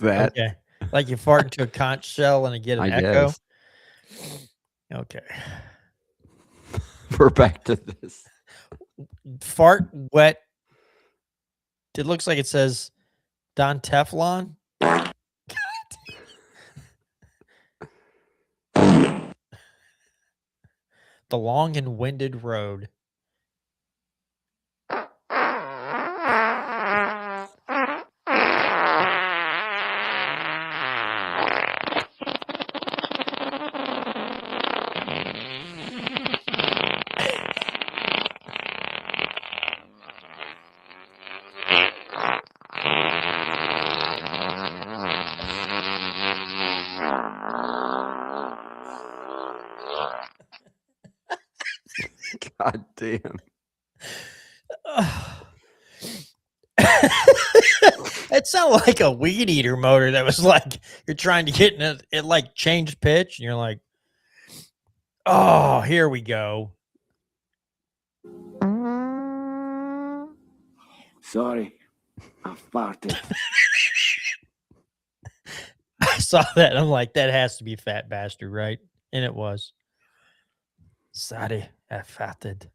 That, Okay. Like you fart into a conch shell and it get an I echo. guess. Okay. We're back to this. Fart wet. It looks like it says Don Teflon. The long and winded road. God damn. It sounded like a weed eater motor that was like you're trying to get in it like changed pitch and you're like, oh, here we go. Sorry, I farted. I saw that and I'm like, that has to be Fat Bastard, right? And it was. Sorry, I farted.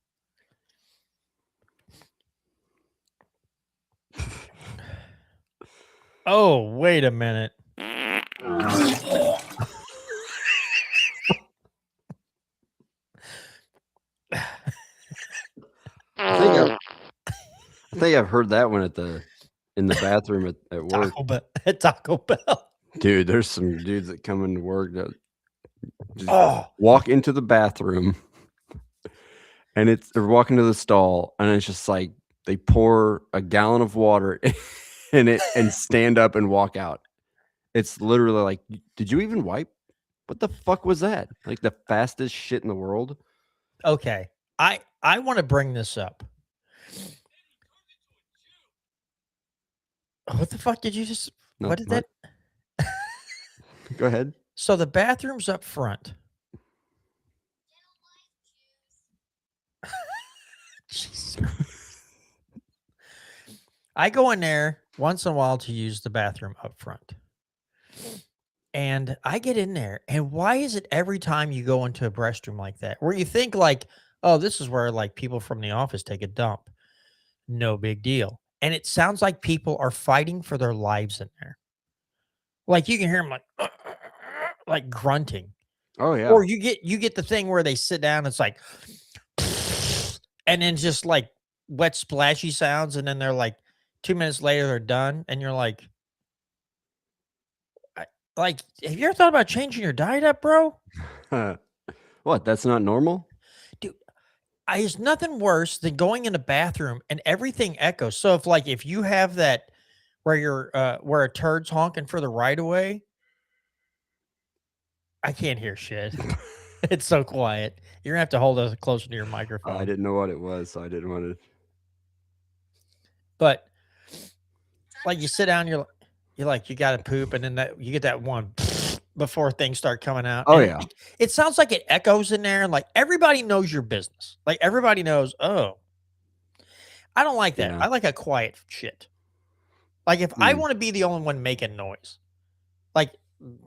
Oh, wait a minute. I think I've heard that one in the bathroom at work. Taco Bell. Dude, there's some dudes that come into work that just Oh, walk into the bathroom and they're walking to the stall and it's just like they pour a gallon of water in it and stand up and walk out. It's literally like, did you even wipe? What the fuck was that? Like the fastest shit in the world. okay. I want to bring this up. What the fuck did you just? No, What did that? Go ahead. So the bathroom's up front. Jesus. I go in there once in a while to use the bathroom up front. And I get in there, and why is it every time you go into a restroom like that, where you think like, oh, this is where like people from the office take a dump? No big deal. And it sounds like people are fighting for their lives in there. Like you can hear them like grunting. Oh yeah. Or you get the thing where they sit down, it's like and then just like wet splashy sounds, and then they're like 2 minutes later they're done, and you're like, like, have you ever thought about changing your diet up, bro? What? That's not normal? Dude, there's nothing worse than going in a bathroom and everything echoes. So if you have that where you're where a turd's honking for the right of way, I can't hear shit. It's so quiet. You're gonna have to hold it closer to your microphone. I didn't know what it was, so I didn't want to. But like you sit down, you're like you got to poop, and then that you get that one before things start coming out. Oh and yeah. it sounds like it echoes in there, and like everybody knows your business. Like everybody knows. Oh, I don't like that. Yeah. I like a quiet shit. Like if I Mm. want to be the only one making noise, like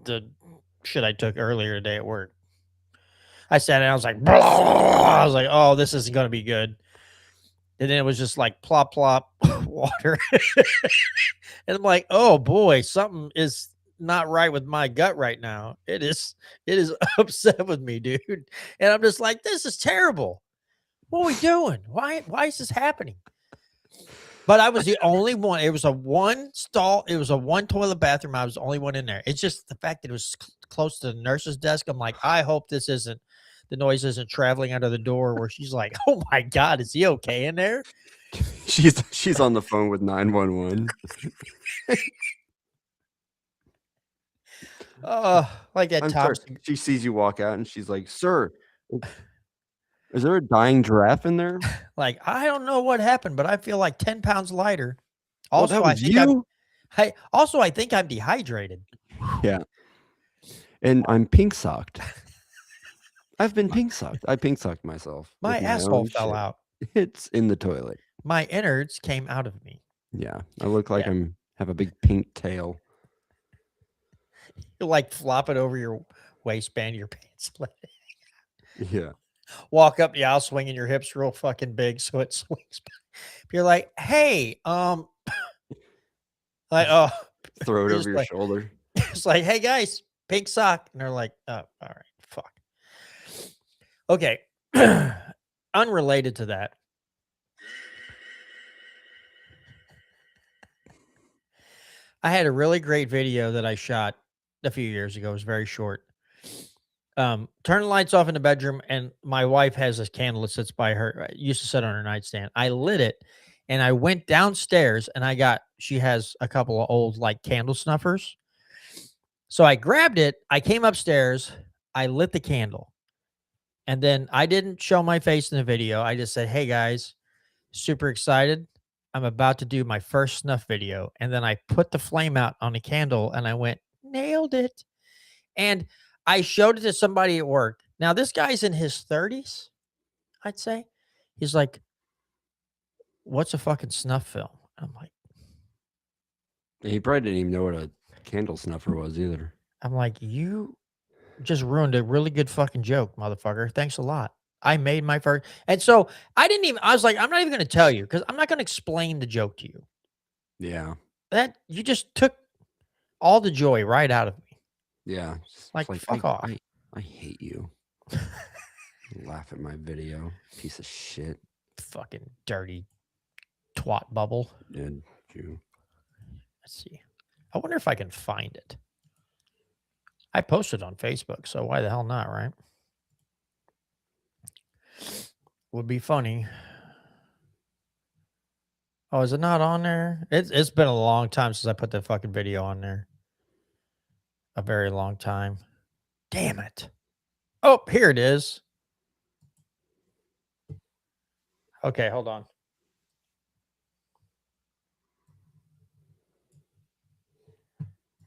the shit I took earlier today at work. I sat down, I was like, I was like, oh, this isn't gonna be good. And then it was just like plop plop water. And I'm like, oh boy, something is not right with my gut right now. It is upset with me, dude. And I'm just like, this is terrible. What are we doing? Why is this happening? But I was the only one. It was a one stall. It was a one toilet bathroom. I was the only one in there. It's just the fact that it was close to the nurse's desk. I'm like, I hope this isn't the noise isn't traveling under the door where she's like, oh my God, is he okay in there? She's on the phone with 911. Like that I'm top. sorry. She sees you walk out and she's like, "Sir, is there a dying giraffe in there?" Like, I don't know what happened, but I feel like 10 pounds lighter. Oh, Also, that I was think you? I think I'm dehydrated. Yeah. And I'm pink socked. I've been pink socked. I pink socked myself. My with asshole own fell shit. out. It's in the toilet. My innards came out of me. Yeah. I look like Yeah. have a big pink tail. You like flop it over your waistband, your pants. Yeah. Walk up the aisle swinging your hips real fucking big so it swings back. You're like, hey, like, oh, Throw it you're over just your like, shoulder. it's like, hey guys, pink sock. And they're like, oh, all right, fuck. Okay. Unrelated to that. I had a really great video that I shot a few years ago. It was very short. Turn the lights off in the bedroom, and my wife has this candle that sits by her. Used to sit on her nightstand. I lit it, and I went downstairs, and she has a couple of old like candle snuffers. So I grabbed it. I came upstairs. I lit the candle, and then I didn't show my face in the video. I just said, "Hey guys, super excited. I'm about to do my first snuff video." And then I put the flame out on the candle, and I went, nailed it. And I showed it to somebody at work. Now, this guy's in his 30s, I'd say. He's like, what's a fucking snuff film? I'm like, He probably didn't even know what a candle snuffer was either. you just ruined a really good fucking joke, motherfucker. Thanks a lot. I made my first. And so I was like, I'm not even going to tell you because I'm not going to explain the joke to you. Yeah. That you just took all the joy right out of me. Yeah. Like, fuck off. I hate you. Laugh at my video. Piece of shit. Fucking dirty twat bubble. Did you? Let's see. I wonder if I can find it. I posted on Facebook, so why the hell not, right? Would be funny. Oh, is it not on there? It's been a long time since I put that fucking video on there. A very long time. Damn it. Oh, here it is. Okay, hold on.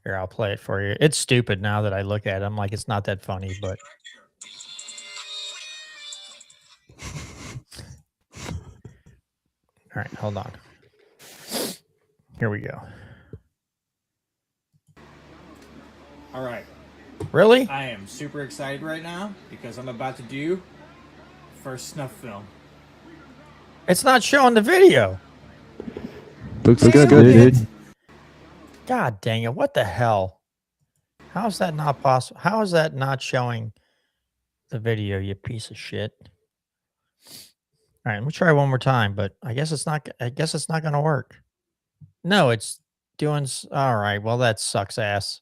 Here, I'll play it for you. It's stupid now that I look at it. I'm like, it's not that funny, but. All right, hold on. Here we go. All right. Really? I am super excited right now because I'm about to do first snuff film. It's not showing the video. Looks Damn good, it. dude. God dang it. What the hell? How is that not possible? How is that not showing the video, you piece of shit? All right, let me try one more time, but I guess it's not going to work. No, it's doing all right. Well, that sucks ass.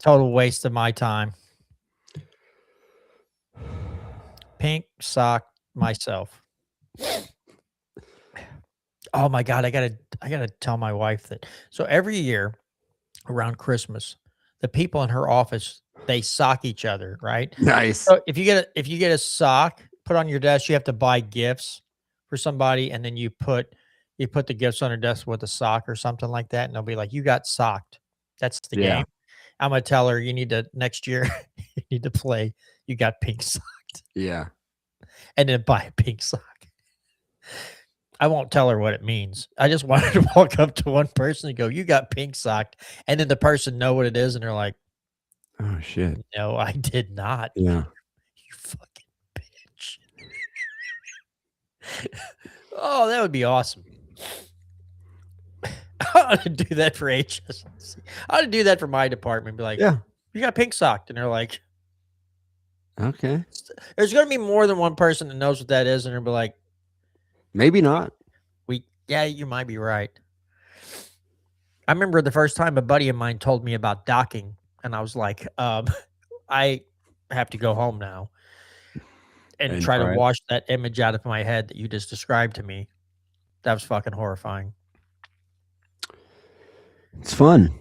Total waste of my time. Pink sock myself. Oh my god, I gotta tell my wife that. So every year around Christmas, the people in her office, they sock each other, right? Nice. So if you get a sock put on your desk, you have to buy gifts for somebody, and then you put the gifts on her desk with a sock or something like that, and they'll be like, "You got socked." That's the Yeah. game. I'm gonna tell her you need to next year you need to play. You got pink socked, Yeah. and then buy a pink sock. I won't tell her what it means. I just wanted to walk up to one person and go, "You got pink socked," and then the person know what it is, and they're like, Oh shit. "No, I did not." Yeah. You fucking bitch. Oh, that would be awesome. I ought to do that for HSC. I ought to do that for my department. Be like, Yeah. "You got pink socked," and they're like, Okay. "There's going to be more than one person that knows what that is," and they'll be like, Maybe not. Yeah, you might be right. I remember the first time a buddy of mine told me about docking, and I was like, I have to go home now and try to try it. wash that image out of my head that you just described to me. That was fucking horrifying. It's fun.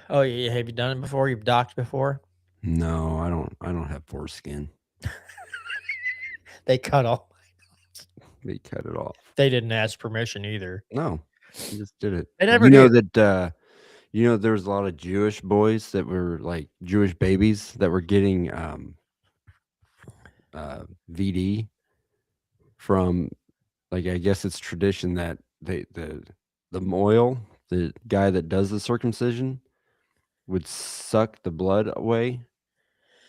Oh, yeah. Have you done it before? You've docked before? No, I don't have foreskin. They cut off. They cut it off. They didn't ask permission either. No, I just did it. They never You know did. that there was a lot of Jewish boys that were like Jewish babies that were getting VD from, like, I guess it's tradition that the moil, the guy that does the circumcision, would suck the blood away,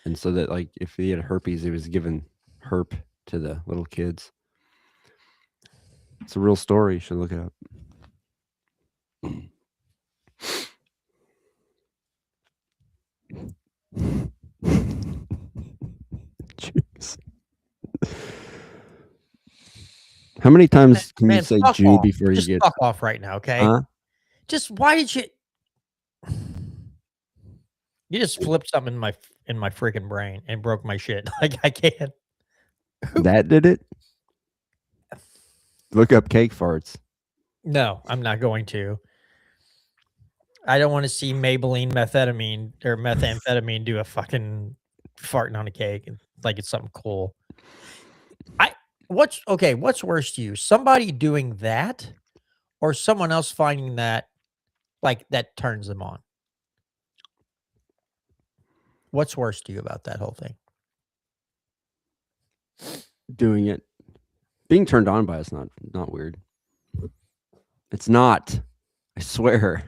and so that, like, if he had herpes, he was given herp to the little kids. It's a real story. You should look it up. Jews. How many times can you say fuck Jew off. before you Just get? fuck off right now, okay? Huh? Just why did you? You just flipped something in my freaking brain and broke my shit. Like I can't. That did it? Look up cake farts. No, I'm not going to. I don't want to see Maybelline methamphetamine do a fucking farting on a cake and like it's something cool. What's worse to you? Somebody doing that or someone else finding that like that turns them on? What's worse to you about that whole thing? Doing it. Being turned on by it's not weird. It's not. I swear.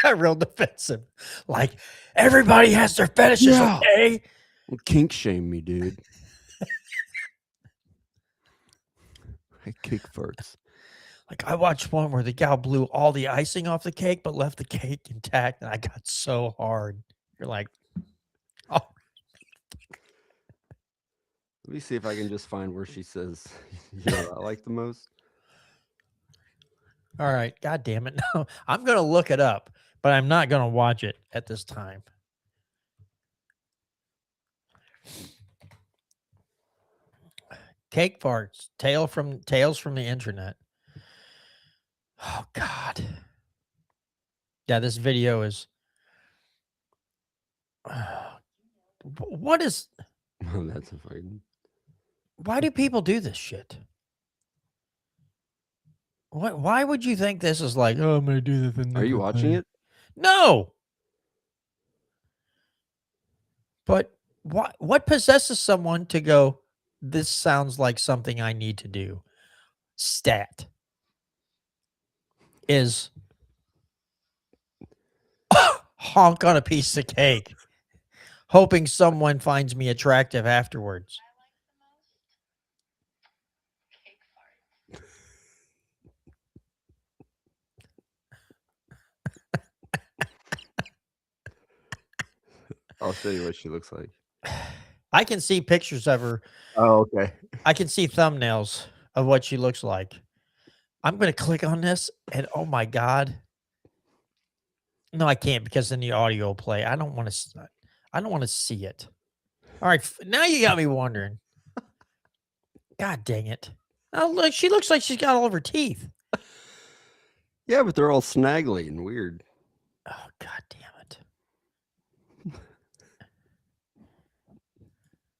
Got real defensive. Like everybody has their fetishes, Yeah. okay? Well, kink shame me, dude. I kick farts. Like I watched one where the gal blew all the icing off the cake, but left the cake intact, and I got so hard. You're like, oh, Let me see if I can just find where she says, "Yeah, I like the most." all right, god damn it. No, I'm gonna look it up, but I'm not gonna watch it at this time. Cake farts, tales from the internet. Oh God. Yeah, this video is. What is? Oh, that's a fucking. Why do people do this shit? Why would you think this is like? Oh, I'm gonna do this. Are you watching it? No. But what possesses someone to go, this sounds like something I need to do? Stat. is honk on a piece of cake, hoping someone finds me attractive afterwards. I'll show you what she looks like. I can see pictures of her. Oh, okay. I can see thumbnails of what she looks like. I'm going to click on this and oh my God. No, I can't because then the audio will play. I don't want to see it. All right. Now you got me wondering. God dang it. Oh, look, she looks like she's got all of her teeth. Yeah, but they're all snaggly and weird. Oh, God damn it.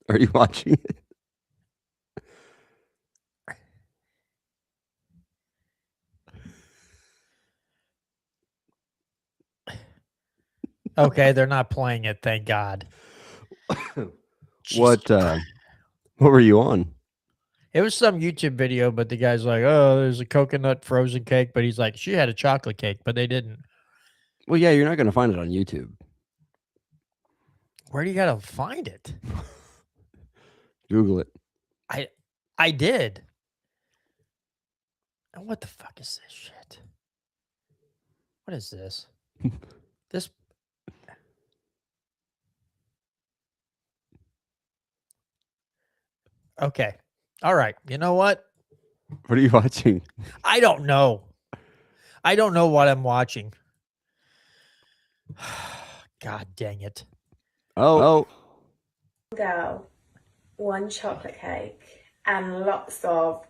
Are you watching it? Okay, they're not playing it, thank God. What were you on? It was some YouTube video, but the guy's like, oh, there's a coconut frozen cake, but he's like, she had a chocolate cake, but they didn't. Well, yeah, you're not going to find it on YouTube. Where do you gotta find it? Google it. I did. And what the fuck is this shit? What is this? This. Okay. All right. You know what? What are you watching? I don't know. I don't know what I'm watching. God dang it. Oh. Girl, one chocolate cake, and lots of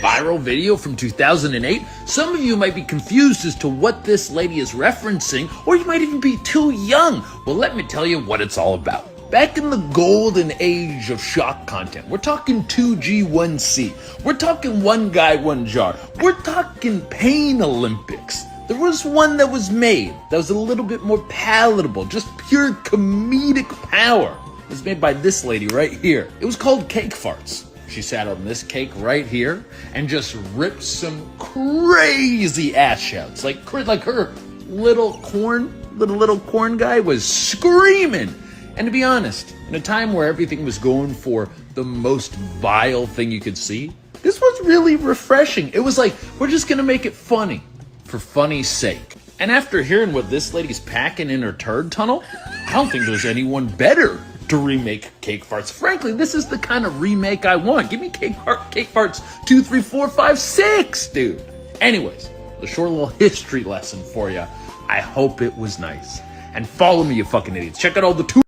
Viral video from 2008. Some of you might be confused as to what this lady is referencing, or you might even be too young. Well, let me tell you what it's all about. Back in the golden age of shock content, we're talking 2G, 1C. We're talking one guy, one jar. We're talking Pain Olympics. There was one that was made that was a little bit more palatable, just pure comedic power. It was made by this lady right here. It was called Cake Farts. She sat on this cake right here and just ripped some crazy ass shouts. Like her little corn guy was screaming. And to be honest, in a time where everything was going for the most vile thing you could see, this was really refreshing. It was like, we're just gonna make it funny, for funny's sake. And after hearing what this lady's packing in her turd tunnel, I don't think there's anyone better to remake Cake Farts. Frankly, this is the kind of remake I want. Give me Cake Farts 2, 3, 4, 5, 6, dude. Anyways, the short little history lesson for you. I hope it was nice. And follow me, you fucking idiots. Check out all the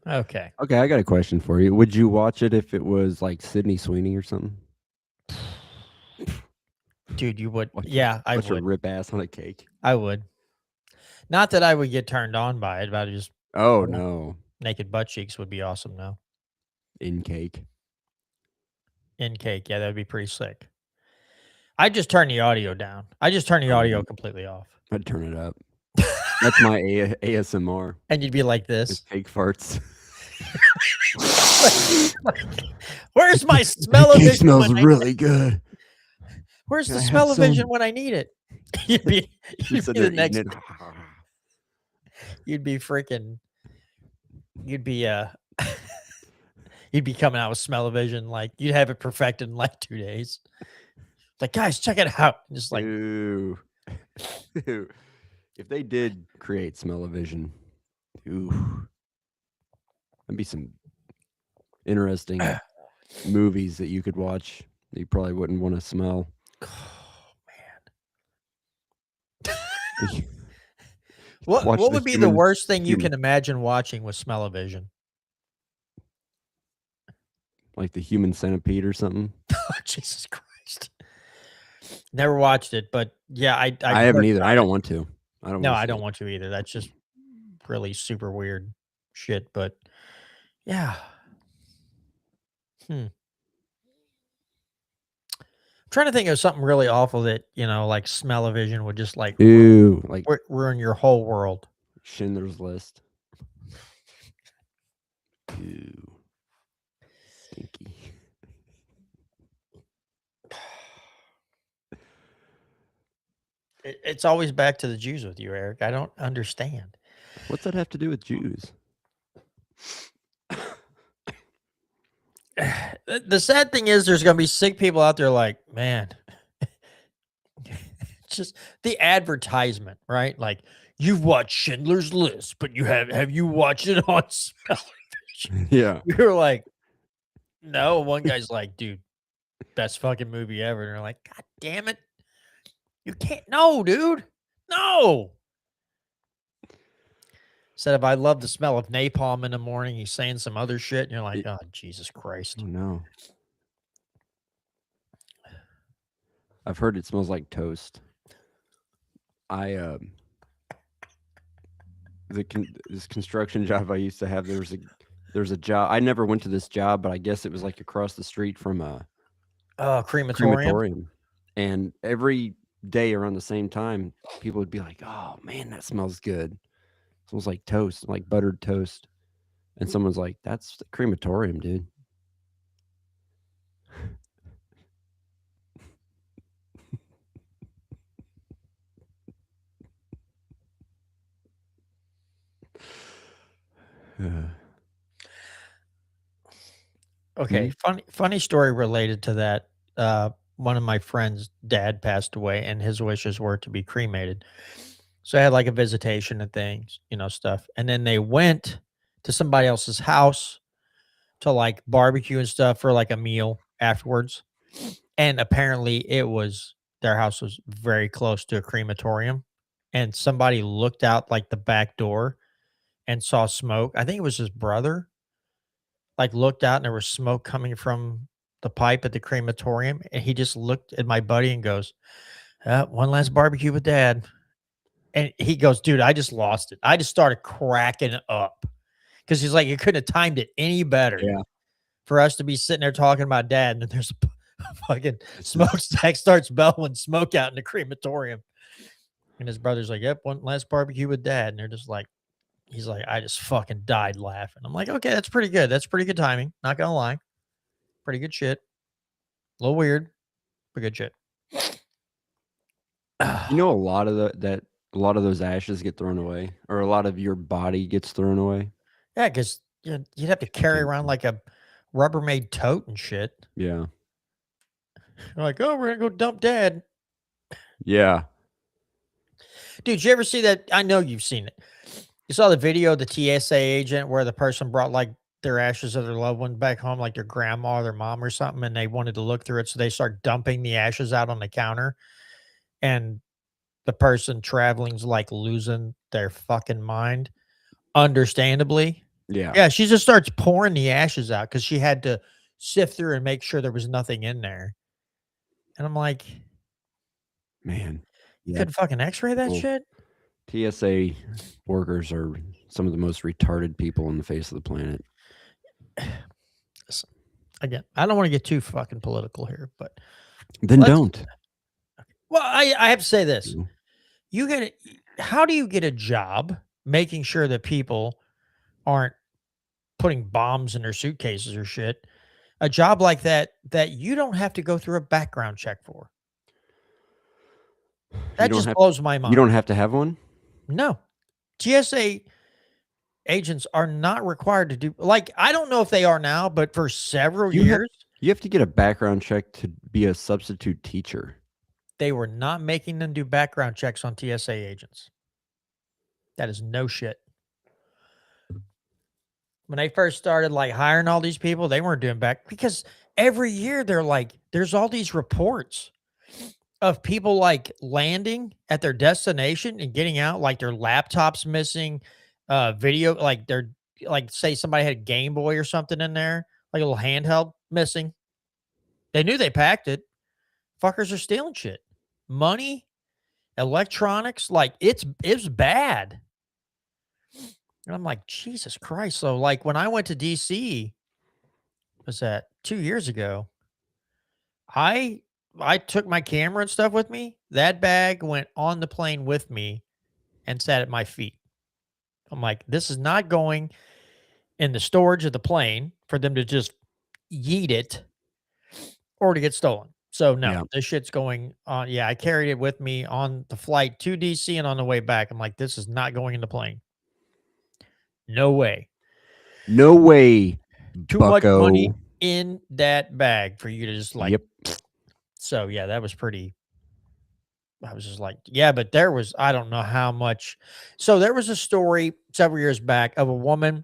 Okay. Okay, I got a question for you. Would you watch it if it was like Sydney Sweeney or something? Dude, you would. Watch Yeah, I Watch her would. rip ass on a cake. I would. Not that I would get turned on by it, but just Oh no, naked butt cheeks would be awesome now. in cake. In cake. Yeah, that'd be pretty sick. I'd just turn the audio down. I just turn the audio completely off. I'd turn it up. That's my ASMR. And you'd be like this. Just cake farts. Where's my smell-o-vision? Cake smells really good. Where's Can the I have smell-o-vision some? when I need it? You'd be Sitting the there next. eating it. You'd be freaking. You'd be You'd be coming out with smell-o-vision like you'd have it perfected in like 2 days. Like, guys, check it out. Just like, Ooh. Ooh. If they did create smell-o-vision, ooh, that'd be some interesting movies that you could watch that you probably wouldn't want to smell. oh You man. What watch would be the human- worst thing you human- can imagine watching with smell-o-vision? like the Human Centipede or something. Oh, Jesus Christ. Never watched it, but yeah, I haven't either. I don't want to. No, wanna I see don't it. want to either. That's just really super weird shit, but yeah. I'm trying to think of something really awful that, like smell-o-vision would just like Ooh, like ruin your whole world. Schindler's List. Ooh, stinky. It's always back to the Jews with you, Eric. I don't understand. What's that have to do with Jews? The sad thing is there's going to be sick people out there like, man, just the advertisement, right? Like, you've watched Schindler's List, but have you watched it on Smell-O-Vision? Yeah. You're like, no. One guy's like, dude, best fucking movie ever. And they're like, God damn it. You can't. No, dude. No. Said if I love the smell of napalm in the morning, he's saying some other shit. And you're like, oh, Jesus Christ. Oh, no. I've heard it smells like toast. This construction job I used to have, there's a job. I never went to this job, but I guess it was like across the street from a crematorium. And every day around the same time, people would be like, "Oh man, that smells good. It smells like toast, like buttered toast." And someone's like, "That's the crematorium, dude." Okay, funny story related to that. One of my friends' dad passed away, and his wishes were to be cremated. So I had like a visitation and things, stuff. And then they went to somebody else's house to like barbecue and stuff for like a meal afterwards. And apparently their house was very close to a crematorium. And somebody looked out like the back door and saw smoke. I think it was his brother, like looked out and there was smoke coming from the pipe at the crematorium. And he just looked at my buddy and goes, one last barbecue with dad. And he goes, dude, I just lost it. I just started cracking up because he's like, you couldn't have timed it any better for us to be sitting there talking about dad. And then there's a fucking smokestack starts bellowing smoke out in the crematorium. And his brother's like, yep, one last barbecue with dad. And they're just like, he's like, I just fucking died laughing. I'm like, okay, that's pretty good. That's pretty good timing. Not going to lie. Pretty good shit. A little weird, but good shit. You know, a lot of those ashes get thrown away, or a lot of your body gets thrown away. Yeah, because you'd have to carry around like a Rubbermaid tote and shit. Yeah. You're like, oh, we're going to go dump dad. Yeah. Dude, you ever see that? I know you've seen it. You saw the video of the TSA agent where the person brought like their ashes of their loved one back home, like their grandma or their mom or something, and they wanted to look through it. So they start dumping the ashes out on the counter. And the person traveling's like losing their fucking mind. Understandably. Yeah. Yeah, she just starts pouring the ashes out because she had to sift through and make sure there was nothing in there. And I'm like, man, you couldn't fucking x-ray that shit? TSA workers are some of the most retarded people on the face of the planet. Again, I don't want to get too fucking political here, but then don't. Well, I have to say this. How do you get a job making sure that people aren't putting bombs in their suitcases or shit? A job like that you don't have to go through a background check for. That just blows my mind. You don't have to have one? No. TSA agents are not required to do, like, I don't know if they are now, but for several years. You have to get a background check to be a substitute teacher. They were not making them do background checks on TSA agents. That is no shit. When they first started like hiring all these people, they weren't doing because every year they're like, there's all these reports of people like landing at their destination and getting out, like their laptops missing, video, like they're like, say somebody had a Game Boy or something in there, like a little handheld missing. They knew they packed it. Fuckers are stealing shit. Money, electronics, like it's bad. And I'm like, Jesus Christ. So like when I went to DC, was that 2 years ago? I took my camera and stuff with me. That bag went on the plane with me and sat at my feet. I'm like, this is not going in the storage of the plane for them to just yeet it or to get stolen. So no, Yeah. this shit's going on. Yeah, I carried it with me on the flight to DC and on the way back. I'm like, this is not going in the plane. No way. No way, Too much money bucko. in that bag for you to just like. Yep. So yeah, that was pretty. I was just like, yeah, but there was, I don't know how much. So there was a story several years back of a woman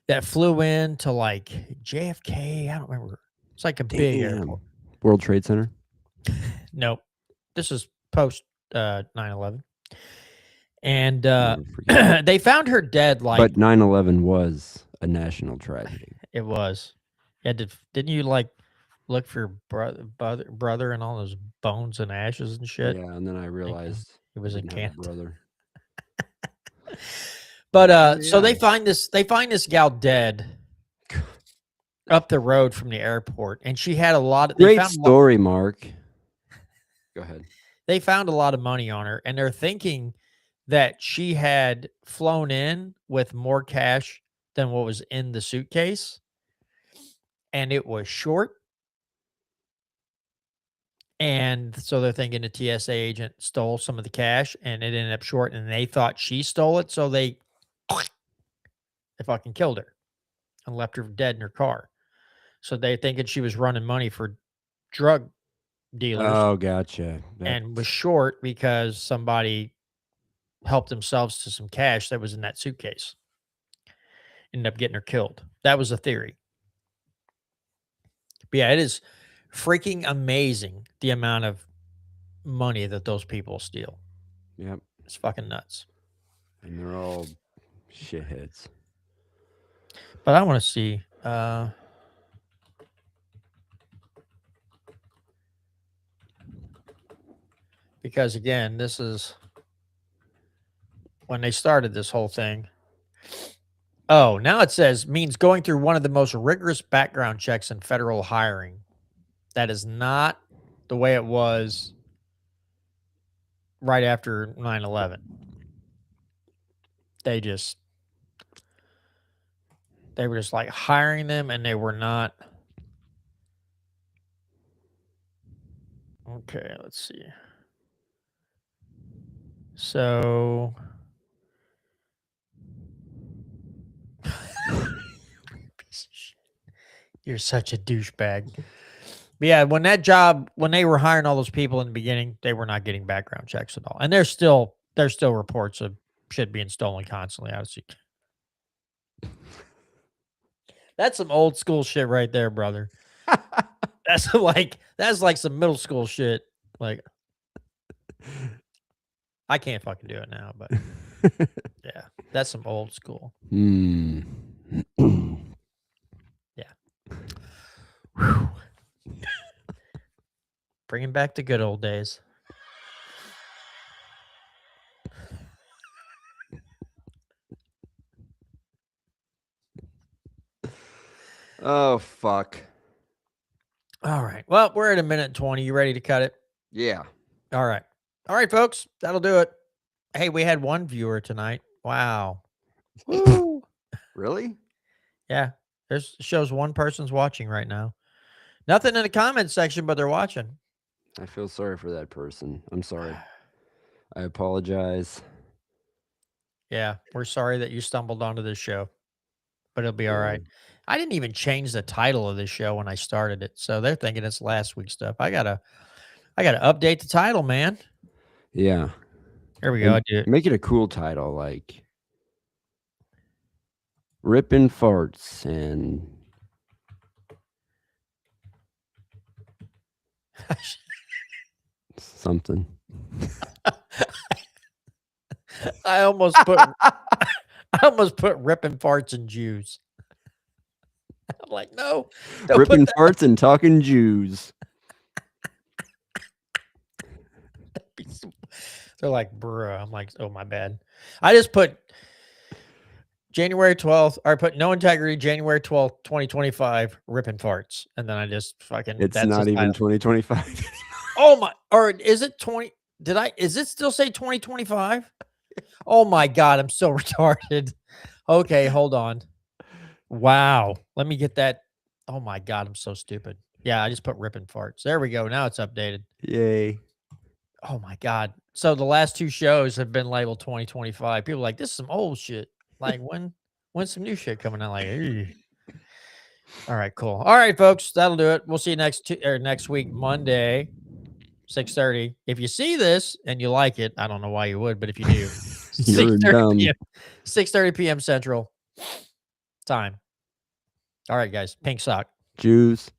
that flew in to like JFK. I don't remember. It's like a big airport. World Trade Center. Nope. This is post 9/11. And Never forget. they found her dead like But 9/11 was a national tragedy. it was. Yeah, didn't you like look for your brother and all those bones and ashes and shit? Yeah, and then I realized It was I in didn't have a Canada. brother. But so they find this gal dead up the road from the airport, and she had a lot of Great story, Mark. Go ahead. They found a lot of money on her, and they're thinking that she had flown in with more cash than what was in the suitcase, and it was short. And so they're thinking the TSA agent stole some of the cash, and it ended up short, and they thought she stole it, so they fucking killed her and left her dead in her car. So they thinking she was running money for drug dealers. Oh, gotcha. And was short because somebody helped themselves to some cash that was in that suitcase. Ended up getting her killed. That was a theory. But yeah, it is freaking amazing the amount of money that those people steal. Yep. It's fucking nuts. And they're all shitheads. But I want to see because again, this is when they started this whole thing. Oh, now it says means going through one of the most rigorous background checks in federal hiring. That is not the way it was right after 9/11. They were just like hiring them, and they were not. Okay, let's see. So you're such a douchebag. But yeah, when they were hiring all those people in the beginning, they were not getting background checks at all. And there's still reports of shit being stolen constantly out of sea. That's some old school shit right there, brother. That's like some middle school shit. Like I can't fucking do it now, but yeah, that's some old school. Hmm. Yeah. Whew. Bringing back the good old days. Oh, fuck. All right. Well, we're at 1:20. You ready to cut it? Yeah. All right. All right, folks. That'll do it. Hey, we had one viewer tonight. Wow. Woo. Really? Yeah. Shows one person's watching right now. Nothing in the comments section, but they're watching. I feel sorry for that person. I'm sorry. I apologize. Yeah. We're sorry that you stumbled onto this show, but it'll be all right. I didn't even change the title of this show when I started it. So they're thinking it's last week's stuff. I gotta update the title, man. Yeah. Here we go. I do it. Make it a cool title, like Rippin' Farts and something. I almost put Rippin' Farts and Jews. I'm like, no. Rippin' Farts and Talking Jews. They're like, bruh. I'm like, oh, my bad. I just put January 12th, or I put no integrity, January 12th, 2025, Rippin' Farts. And then I just fucking. It's not even 2025. Oh, my. Or is it 20? Is it still say 2025? Oh, my God. I'm so retarded. Okay, hold on. Wow. Let me get that. Oh, my God. I'm so stupid. Yeah, I just put Rippin farts. There we go. Now it's updated. Yay. Oh my God. So the last 2 shows have been labeled 2025. People are like, this is some old shit. Like when's some new shit coming out? Like, "Ugh." All right, cool. All right, folks, that'll do it. We'll see you next week, Monday, 6:30. If you see this and you like it, I don't know why you would, but if you do, You're 6:30 dumb. p.m. 6:30 p.m. Central time. All right, guys. Pink sock. Jews.